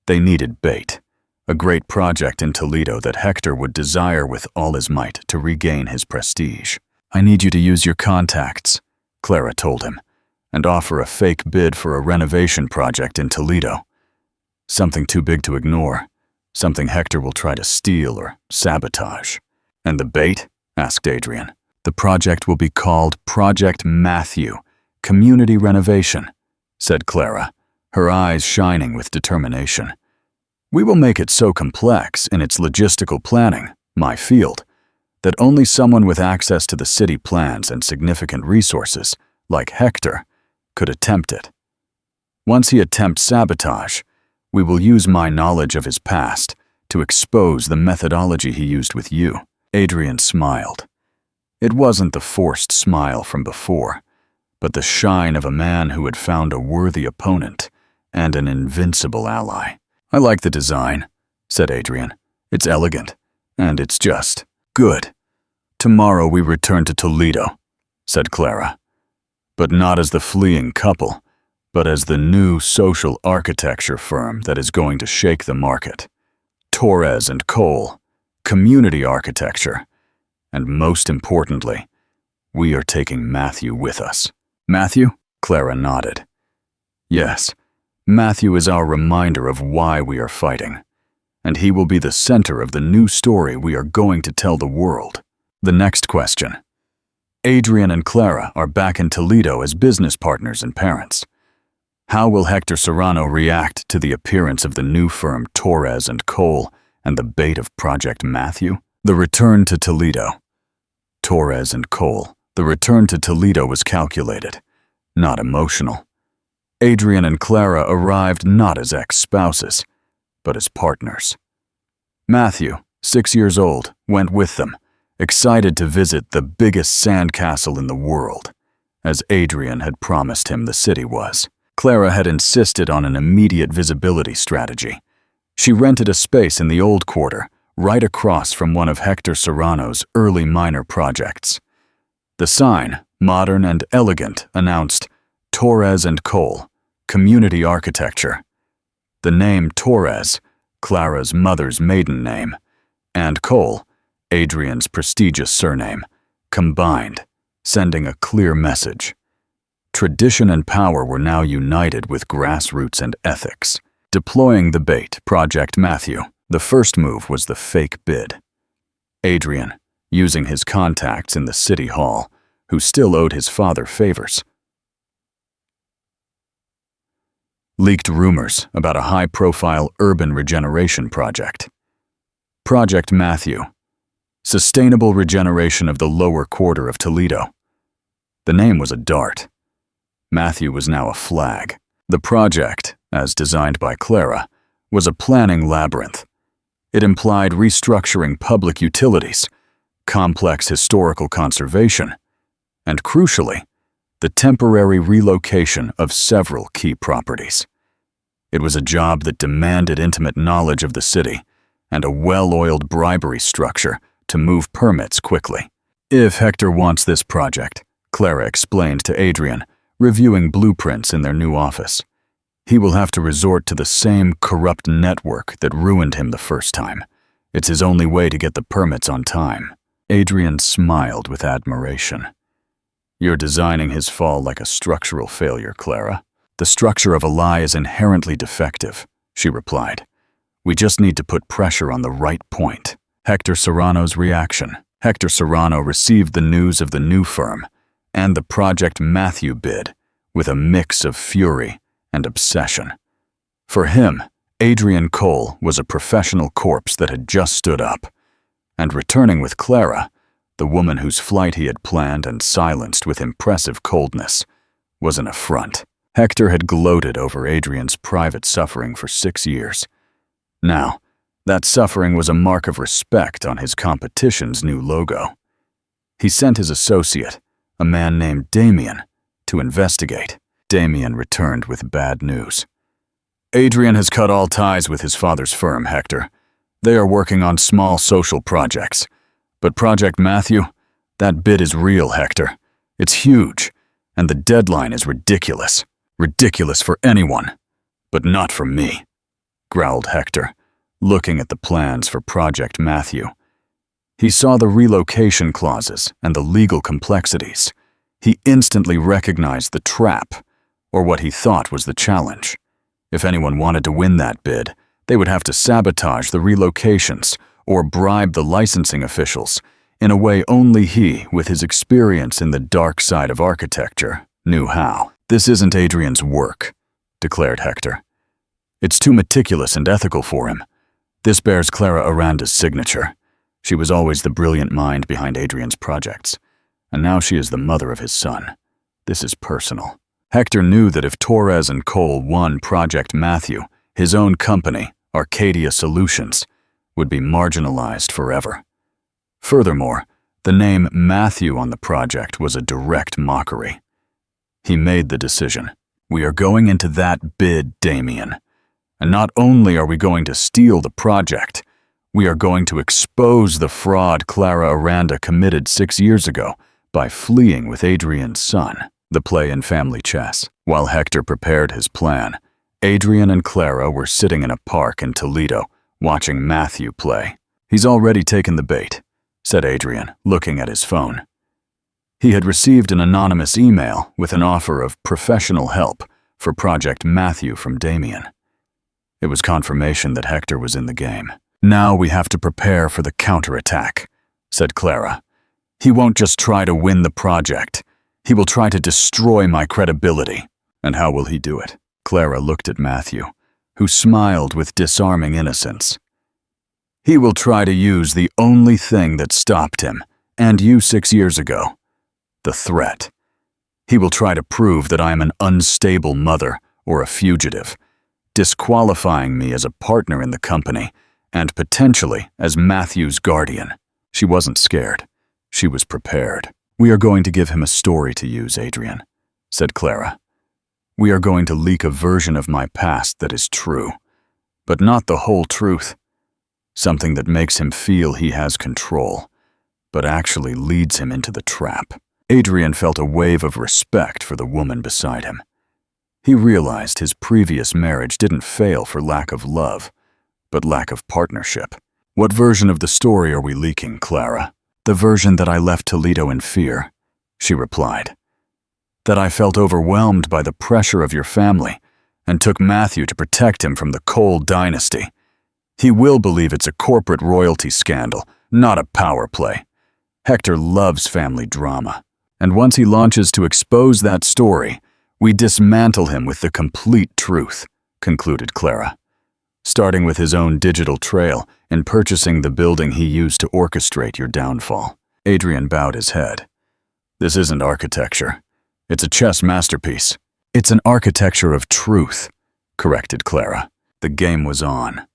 [SPEAKER 1] They needed bait, a great project in Toledo that Hector would desire with all his might to regain his prestige. I need you to use your contacts, Clara told him, and offer a fake bid for a renovation project in Toledo. Something too big to ignore, something Hector will try to steal or sabotage. And the bait? Asked Adrian. The project will be called Project Matthew, Community Renovation, said Clara, her eyes shining with determination. We will make it so complex in its logistical planning, my field, that only someone with access to the city plans and significant resources, like Hector, could attempt it. Once he attempts sabotage, we will use my knowledge of his past to expose the methodology he used with you. Adrian smiled. It wasn't the forced smile from before. but the shine of a man who had found a worthy opponent and an invincible ally. "I like the design," said Adrian. "It's elegant, and it's just good." "Tomorrow we return to Toledo," said Clara. "But not as the fleeing couple, but as the new social architecture firm that is going to shake the market. Torres and Cole, community architecture, and most importantly, we are taking Matthew with us." "Matthew?" Clara nodded. "Yes, Matthew is our reminder of why we are fighting, and he will be the center of the new story we are going to tell the world." The next question. Adrian and Clara are back in Toledo as business partners and parents. How will Hector Serrano react to the appearance of the new firm Torres and Cole and the bait of Project Matthew? The return to Toledo. Torres and Cole. The return to Toledo was calculated, not emotional. Adrian and Clara arrived not as ex-spouses, but as partners. Matthew, 6 years old, went with them, excited to visit the biggest sandcastle in the world, as Adrian had promised him the city was. Clara had insisted on an immediate visibility strategy. She rented a space in the old quarter, right across from one of Hector Serrano's early minor projects. The sign, modern and elegant, announced Torres and Cole, community architecture. The name Torres, Clara's mother's maiden name, and Cole, Adrian's prestigious surname, combined, sending a clear message. Tradition and power were now united with grassroots and ethics. Deploying the bait, Project Matthew, the first move was the fake bid. Adrian, using his contacts in the city hall, who still owed his father favors, leaked rumors about a high-profile urban regeneration project. Project Matthew, sustainable regeneration of the lower quarter of Toledo. The name was a dart. Matthew was now a flag. The project, as designed by Clara, was a planning labyrinth. It implied restructuring public utilities, complex historical conservation, and crucially, the temporary relocation of several key properties. It was a job that demanded intimate knowledge of the city and a well-oiled bribery structure to move permits quickly. "If Hector wants this project," Clara explained to Adrian, reviewing blueprints in their new office, "he will have to resort to the same corrupt network that ruined him the first time. It's his only way to get the permits on time." Adrian smiled with admiration. "You're designing his fall like a structural failure, Clara." "The structure of a lie is inherently defective," she replied. "We just need to put pressure on the right point." Hector Serrano's reaction. Hector Serrano received the news of the new firm and the Project Matthew bid with a mix of fury and obsession. For him, Adrian Cole was a professional corpse that had just stood up, and returning with Clara, the woman whose flight he had planned and silenced with impressive coldness, was an affront. Hector had gloated over Adrian's private suffering for 6 years. Now, that suffering was a mark of respect on his competition's new logo. He sent his associate, a man named Damien, to investigate. Damien returned with bad news. "Adrian has cut all ties with his father's firm, Hector. They are working on small social projects. But Project Matthew, that bid is real, Hector. It's huge, and the deadline is ridiculous. Ridiculous for anyone, but not for me," growled Hector, looking at the plans for Project Matthew. He saw the relocation clauses and the legal complexities. He instantly recognized the trap, or what he thought was the challenge. If anyone wanted to win that bid, they would have to sabotage the relocations or bribe the licensing officials in a way only he, with his experience in the dark side of architecture, knew how. "This isn't Adrian's work," declared Hector. "It's too meticulous and ethical for him. This bears Clara Aranda's signature. She was always the brilliant mind behind Adrian's projects, and now she is the mother of his son. This is personal." Hector knew that if Torres and Cole won Project Matthew, his own company, Arcadia Solutions, would be marginalized forever. Furthermore, the name Matthew on the project was a direct mockery. He made the decision. We are going into that bid, Damien. And not only are we going to steal the project, we are going to expose the fraud Clara Aranda committed 6 years ago by fleeing with Adrian's son. The play in family chess. While Hector prepared his plan, Adrian and Clara were sitting in a park in Toledo, watching Matthew play. "He's already taken the bait," said Adrian, looking at his phone. He had received an anonymous email with an offer of professional help for Project Matthew from Damien. It was confirmation that Hector was in the game. "Now we have to prepare for the counterattack," said Clara. "He won't just try to win the project. He will try to destroy my credibility." "And how will he do it?" Clara looked at Matthew, who smiled with disarming innocence. "He will try to use the only thing that stopped him, and you 6 years ago, the threat. He will try to prove that I am an unstable mother or a fugitive, disqualifying me as a partner in the company and potentially as Matthew's guardian." She wasn't scared. She was prepared. "We are going to give him a story to use, Adrian," said Clara. "We are going to leak a version of my past that is true, but not the whole truth. Something that makes him feel he has control, but actually leads him into the trap." Adrian felt a wave of respect for the woman beside him. He realized his previous marriage didn't fail for lack of love, but lack of partnership. "What version of the story are we leaking, Clara?" "The version that I left Toledo in fear," she replied. "That I felt overwhelmed by the pressure of your family and took Matthew to protect him from the Cole dynasty. He will believe it's a corporate royalty scandal, not a power play. Hector loves family drama. And once he launches to expose that story, we dismantle him with the complete truth," concluded Clara. "Starting with his own digital trail and purchasing the building he used to orchestrate your downfall." Adrian bowed his head. "This isn't architecture. It's a chess masterpiece." "It's an architecture of truth," corrected Clara. The game was on.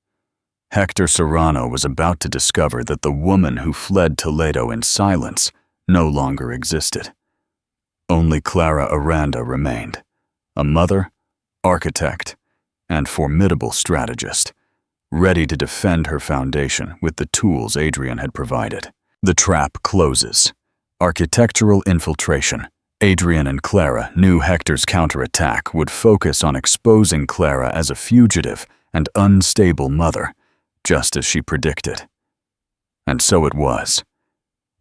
[SPEAKER 1] Hector Serrano was about to discover that the woman who fled Toledo in silence no longer existed. Only Clara Aranda remained, a mother, architect, and formidable strategist, ready to defend her foundation with the tools Adrian had provided. The trap closes. Architectural infiltration. Adrian and Clara knew Hector's counterattack would focus on exposing Clara as a fugitive and unstable mother, just as she predicted. And so it was.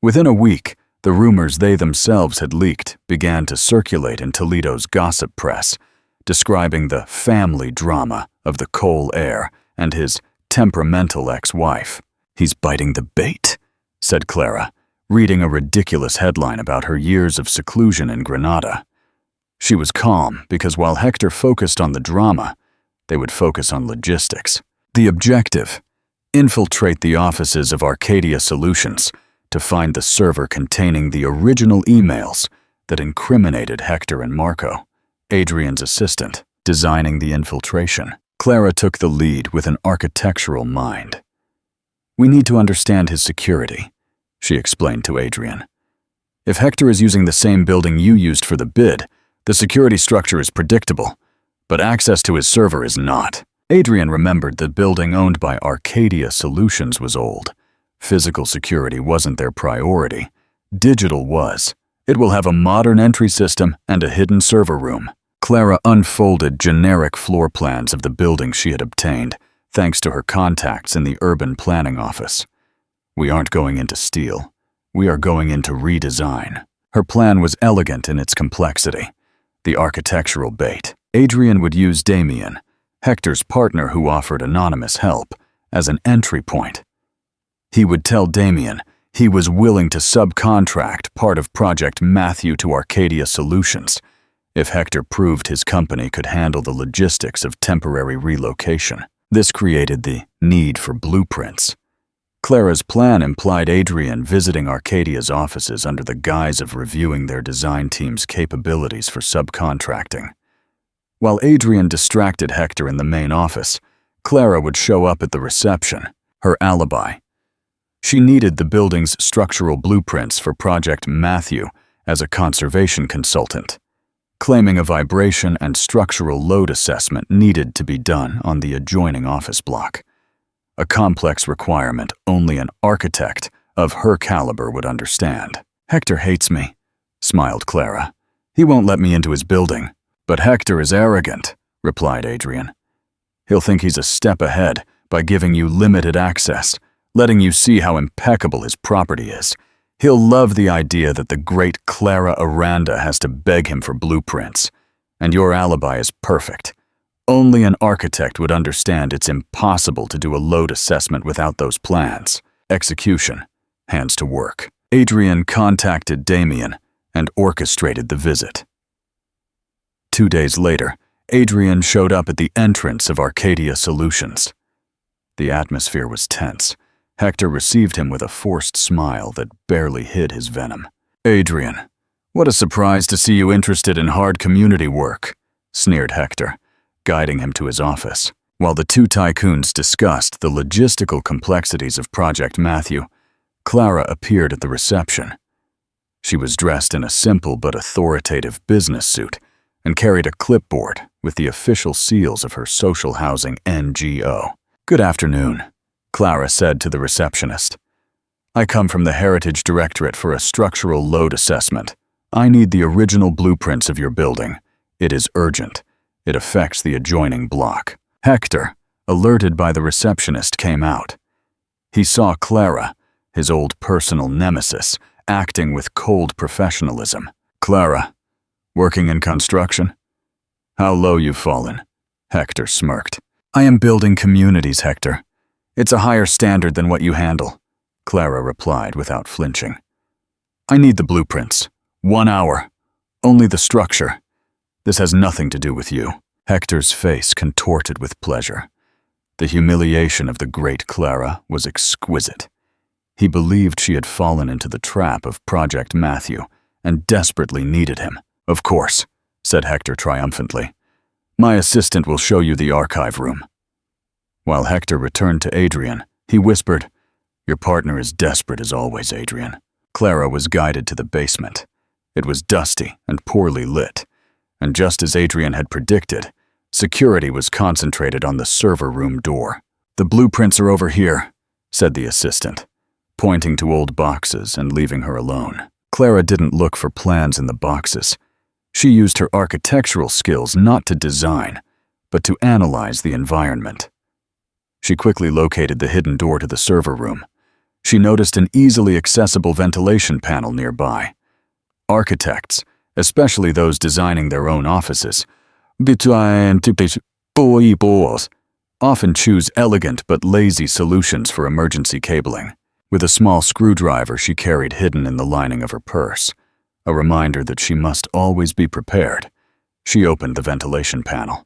[SPEAKER 1] Within a week, the rumors they themselves had leaked began to circulate in Toledo's gossip press, describing the family drama of the Cole heir and his temperamental ex-wife. "He's biting the bait," said Clara, reading a ridiculous headline about her years of seclusion in Granada. She was calm because while Hector focused on the drama, they would focus on logistics. The objective: infiltrate the offices of Arcadia Solutions to find the server containing the original emails that incriminated Hector and Marco, Adrian's assistant, designing the infiltration. Clara took the lead with an architectural mind. "We need to understand his security," she explained to Adrian. "If Hector is using the same building you used for the bid, the security structure is predictable, but access to his server is not." Adrian remembered the building owned by Arcadia Solutions was old. Physical security wasn't their priority. Digital was. "It will have a modern entry system and a hidden server room." Clara unfolded generic floor plans of the building she had obtained, thanks to her contacts in the urban planning office. "We aren't going in to steal. We are going in to redesign." Her plan was elegant in its complexity. The architectural bait. Adrian would use Damien, Hector's partner who offered anonymous help, as an entry point. He would tell Damien he was willing to subcontract part of Project Matthew to Arcadia Solutions if Hector proved his company could handle the logistics of temporary relocation. This created the need for blueprints. Clara's plan implied Adrian visiting Arcadia's offices under the guise of reviewing their design team's capabilities for subcontracting. While Adrian distracted Hector in the main office, Clara would show up at the reception, her alibi. She needed the building's structural blueprints for Project Matthew as a conservation consultant. claiming a vibration and structural load assessment needed to be done on the adjoining office block. A complex requirement only an architect of her caliber would understand. "Hector hates me," smiled Clara. "He won't let me into his building." "But Hector is arrogant," replied Adrian. "He'll think he's a step ahead by giving you limited access, letting you see how impeccable his property is. He'll love the idea that the great Clara Aranda has to beg him for blueprints, and your alibi is perfect. Only an architect would understand it's impossible to do a load assessment without those plans. Execution. Hands to work." Adrian contacted Damien and orchestrated the visit. 2 days later, Adrian showed up at the entrance of Arcadia Solutions. The atmosphere was tense. Hector received him with a forced smile that barely hid his venom. "Adrian, what a surprise to see you interested in hard community work," sneered Hector, guiding him to his office. While the two tycoons discussed the logistical complexities of Project Matthew, Clara appeared at the reception. She was dressed in a simple but authoritative business suit and carried a clipboard with the official seals of her social housing NGO. "Good afternoon," Clara said to the receptionist. "I come from the Heritage Directorate for a structural load assessment. I need the original blueprints of your building. It is urgent. It affects the adjoining block." Hector, alerted by the receptionist, came out. He saw Clara, his old personal nemesis, acting with cold professionalism. "Clara, working in construction? How low you've fallen," Hector smirked. "I am building communities, Hector. It's a higher standard than what you handle," Clara replied without flinching. "I need the blueprints. 1 hour. Only the structure. This has nothing to do with you." Hector's face contorted with pleasure. The humiliation of the great Clara was exquisite. He believed she had fallen into the trap of Project Matthew and desperately needed him. "Of course," said Hector triumphantly. "My assistant will show you the archive room." While Hector returned to Adrian, he whispered, "Your partner is desperate as always, Adrian." Clara was guided to the basement. It was dusty and poorly lit, and just as Adrian had predicted, security was concentrated on the server room door. "The blueprints are over here," said the assistant, pointing to old boxes and leaving her alone. Clara didn't look for plans in the boxes. She used her architectural skills not to design, but to analyze the environment. She quickly located the hidden door to the server room. She noticed an easily accessible ventilation panel nearby. Architects, especially those designing their own offices, often choose elegant but lazy solutions for emergency cabling. With a small screwdriver she carried hidden in the lining of her purse, a reminder that she must always be prepared, she opened the ventilation panel.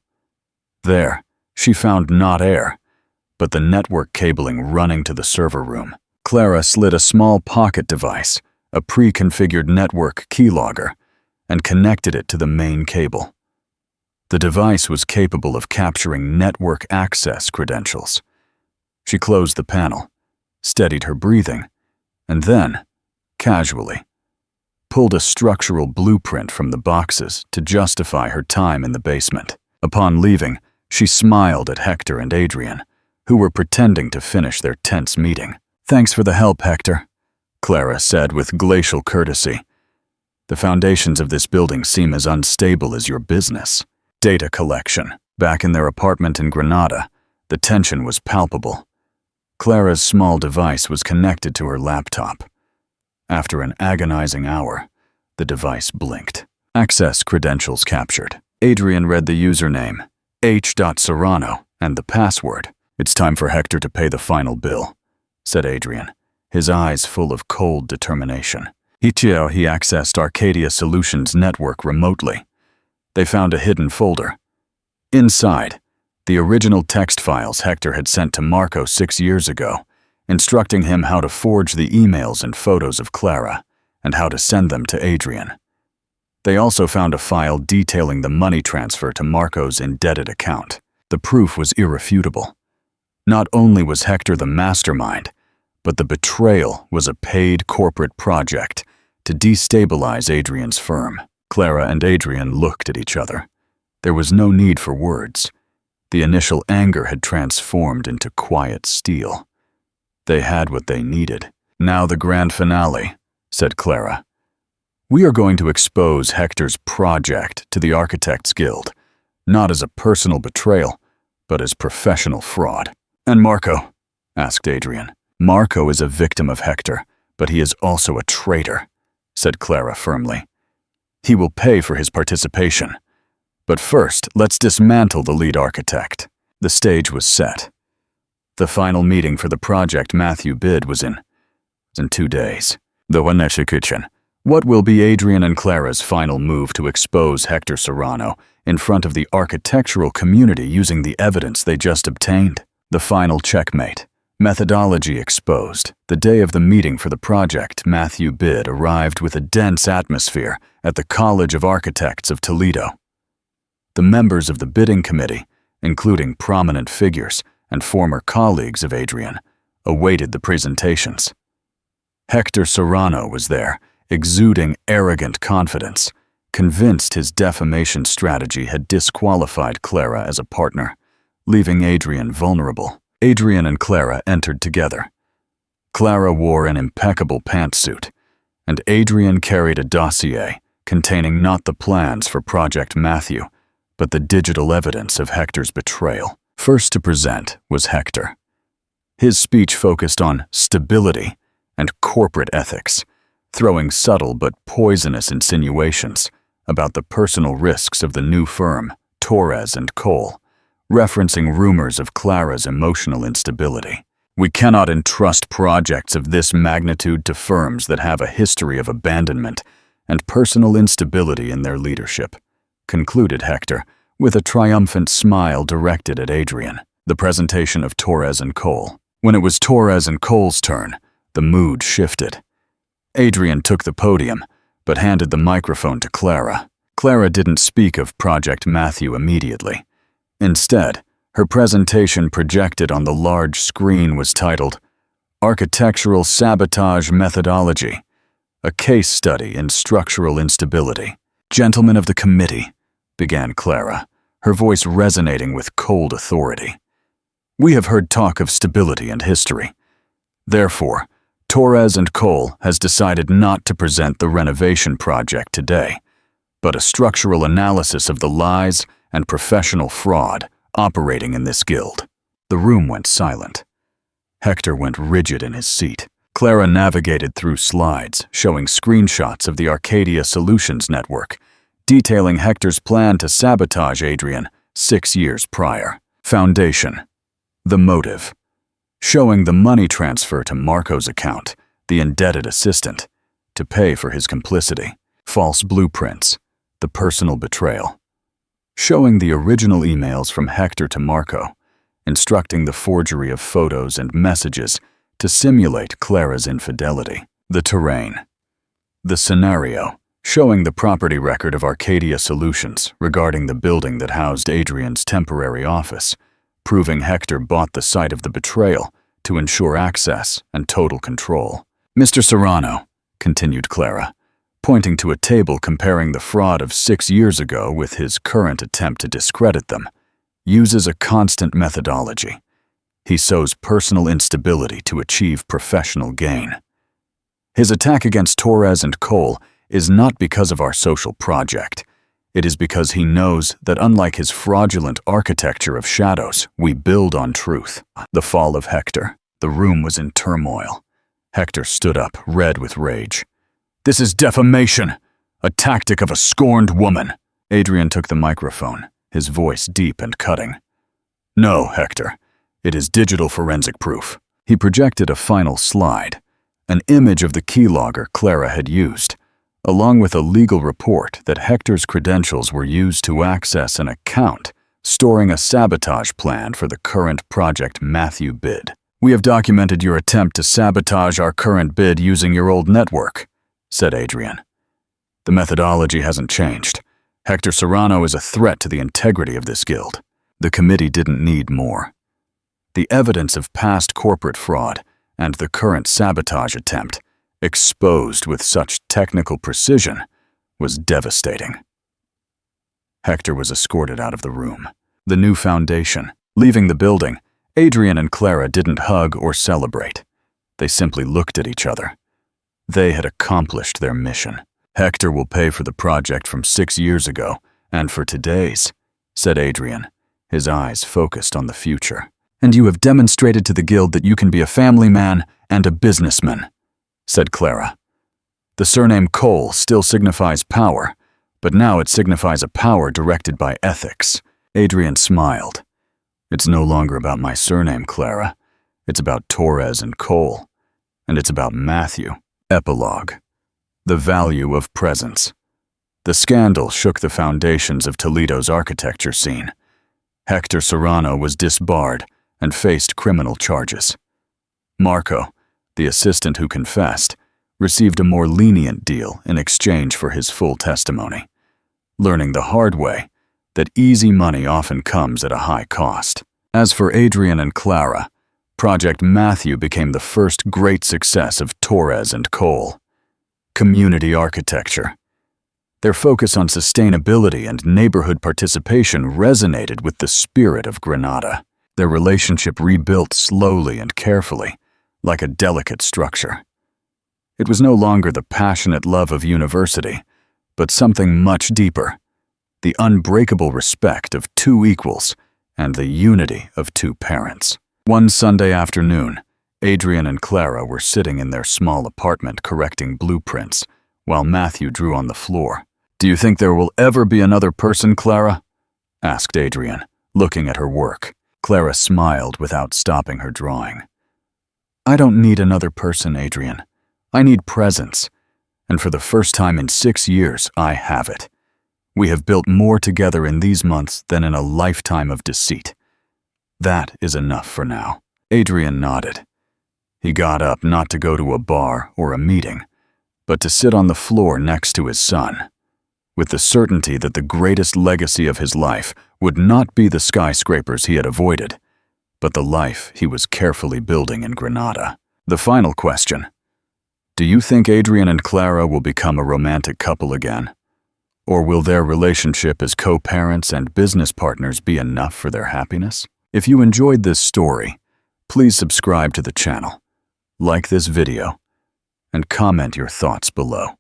[SPEAKER 1] There, she found not air, but the network cabling running to the server room. Clara slid a small pocket device, a pre-configured network keylogger, and connected it to the main cable. The device was capable of capturing network access credentials. She closed the panel, steadied her breathing, and then, casually, pulled a structural blueprint from the boxes to justify her time in the basement. Upon leaving, she smiled at Hector and Adrian, who were pretending to finish their tense meeting. "Thanks for the help, Hector," Clara said with glacial courtesy. "The foundations of this building seem as unstable as your business." Data collection. Back in their apartment in Granada, the tension was palpable. Clara's small device was connected to her laptop. After an agonizing hour, the device blinked. Access credentials captured. Adrian read the username, H.Serrano, and the password. "It's time for Hector to pay the final bill," said Adrian, his eyes full of cold determination. He accessed Arcadia Solutions' network remotely. They found a hidden folder. Inside, the original text files Hector had sent to Marco 6 years ago, instructing him how to forge the emails and photos of Clara and how to send them to Adrian. They also found a file detailing the money transfer to Marco's indebted account. The proof was irrefutable. Not only was Hector the mastermind, but the betrayal was a paid corporate project to destabilize Adrian's firm. Clara and Adrian looked at each other. There was no need for words. The initial anger had transformed into quiet steel. They had what they needed. "Now the grand finale," said Clara. "We are going to expose Hector's project to the Architects Guild, not as a personal betrayal, but as professional fraud." "And Marco?" asked Adrian. "Marco is a victim of Hector, but he is also a traitor," said Clara firmly. "He will pay for his participation. But first, let's dismantle the lead architect." The stage was set. The final meeting for the project Matthew bid was in 2 days. The Wanesha kitchen. What will be Adrian and Clara's final move to expose Hector Serrano in front of the architectural community using the evidence they just obtained? The final checkmate. Methodology exposed. The day of the meeting for the project Matthew bid arrived with a dense atmosphere at the College of Architects of Toledo. The members of the bidding committee, including prominent figures and former colleagues of Adrian, awaited the presentations. Hector Serrano was there, exuding arrogant confidence, convinced his defamation strategy had disqualified Clara as a partner, leaving Adrian vulnerable. Adrian and Clara entered together. Clara wore an impeccable pantsuit, and Adrian carried a dossier containing not the plans for Project Matthew, but the digital evidence of Hector's betrayal. First to present was Hector. His speech focused on stability and corporate ethics, throwing subtle but poisonous insinuations about the personal risks of the new firm, Torres & Cole, referencing rumors of Clara's emotional instability. "We cannot entrust projects of this magnitude to firms that have a history of abandonment and personal instability in their leadership," concluded Hector, with a triumphant smile directed at Adrian. The presentation of Torres & Cole. When it was Torres & Cole's turn, the mood shifted. Adrian took the podium, but handed the microphone to Clara. Clara didn't speak of Project Matthew immediately. Instead, her presentation projected on the large screen was titled, "Architectural Sabotage Methodology, a Case Study in Structural Instability." "Gentlemen of the committee," began Clara, her voice resonating with cold authority. "We have heard talk of stability and history. Therefore, Torres & Cole has decided not to present the renovation project today, but a structural analysis of the lies and professional fraud operating in this guild." The room went silent. Hector went rigid in his seat. Clara navigated through slides showing screenshots of the Arcadia Solutions network, detailing Hector's plan to sabotage Adrian 6 years prior. Foundation. The motive. Showing the money transfer to Marco's account, the indebted assistant, to pay for his complicity. False blueprints. The personal betrayal. Showing the original emails from Hector to Marco, instructing the forgery of photos and messages to simulate Clara's infidelity. The terrain. The scenario. Showing the property record of Arcadia Solutions regarding the building that housed Adrian's temporary office, proving Hector bought the site of the betrayal to ensure access and total control. "Mr. Serrano," continued Clara, pointing to a table comparing the fraud of 6 years ago with his current attempt to discredit them, uses a constant methodology. He sows personal instability to achieve professional gain. His attack against Torres & Cole is not because of our social project. It is because he knows that unlike his fraudulent architecture of shadows, we build on truth. The fall of Hector. The room was in turmoil. Hector stood up, red with rage. "This is defamation, a tactic of a scorned woman." Adrian took the microphone, his voice deep and cutting. "No, Hector, it is digital forensic proof." He projected a final slide, an image of the keylogger Clara had used, along with a legal report that Hector's credentials were used to access an account storing a sabotage plan for the current Project Matthew bid. "We have documented your attempt to sabotage our current bid using your old network," said Adrian. "The methodology hasn't changed. Hector Serrano is a threat to the integrity of this guild." The committee didn't need more. The evidence of past corporate fraud and the current sabotage attempt, exposed with such technical precision, was devastating. Hector was escorted out of the room. The new foundation. Leaving the building, Adrian and Clara didn't hug or celebrate. They simply looked at each other. They had accomplished their mission. Hector will pay for the project from 6 years ago, and for today's, said Adrian, his eyes focused on the future. And you have demonstrated to the guild that you can be a family man and a businessman, said Clara. The surname Cole still signifies power, but now it signifies a power directed by ethics. Adrian smiled. It's no longer about my surname, Clara. It's about Torres and Cole. And it's about Matthew. Epilogue. The value of presence. The scandal shook the foundations of Toledo's architecture scene. Hector Serrano was disbarred and faced criminal charges. Marco, the assistant who confessed, received a more lenient deal in exchange for his full testimony, learning the hard way that easy money often comes at a high cost. As for Adrian and Clara, Project Matthew became the first great success of Torres and Cole. Community architecture. Their focus on sustainability and neighborhood participation resonated with the spirit of Granada. Their relationship rebuilt slowly and carefully, like a delicate structure. It was no longer the passionate love of university, but something much deeper, the unbreakable respect of two equals and the unity of two parents. One Sunday afternoon, Adrian and Clara were sitting in their small apartment correcting blueprints, while Matthew drew on the floor. "Do you think there will ever be another person, Clara?" asked Adrian, looking at her work. Clara smiled without stopping her drawing. "I don't need another person, Adrian. I need presence, and for the first time in 6 years, I have it. We have built more together in these months than in a lifetime of deceit. That is enough for now." Adrian nodded. He got up not to go to a bar or a meeting, but to sit on the floor next to his son, with the certainty that the greatest legacy of his life would not be the skyscrapers he had avoided, but the life he was carefully building in Granada. The final question: do you think Adrian and Clara will become a romantic couple again? Or will their relationship as co-parents and business partners be enough for their happiness? If you enjoyed this story, please subscribe to the channel, like this video, and comment your thoughts below.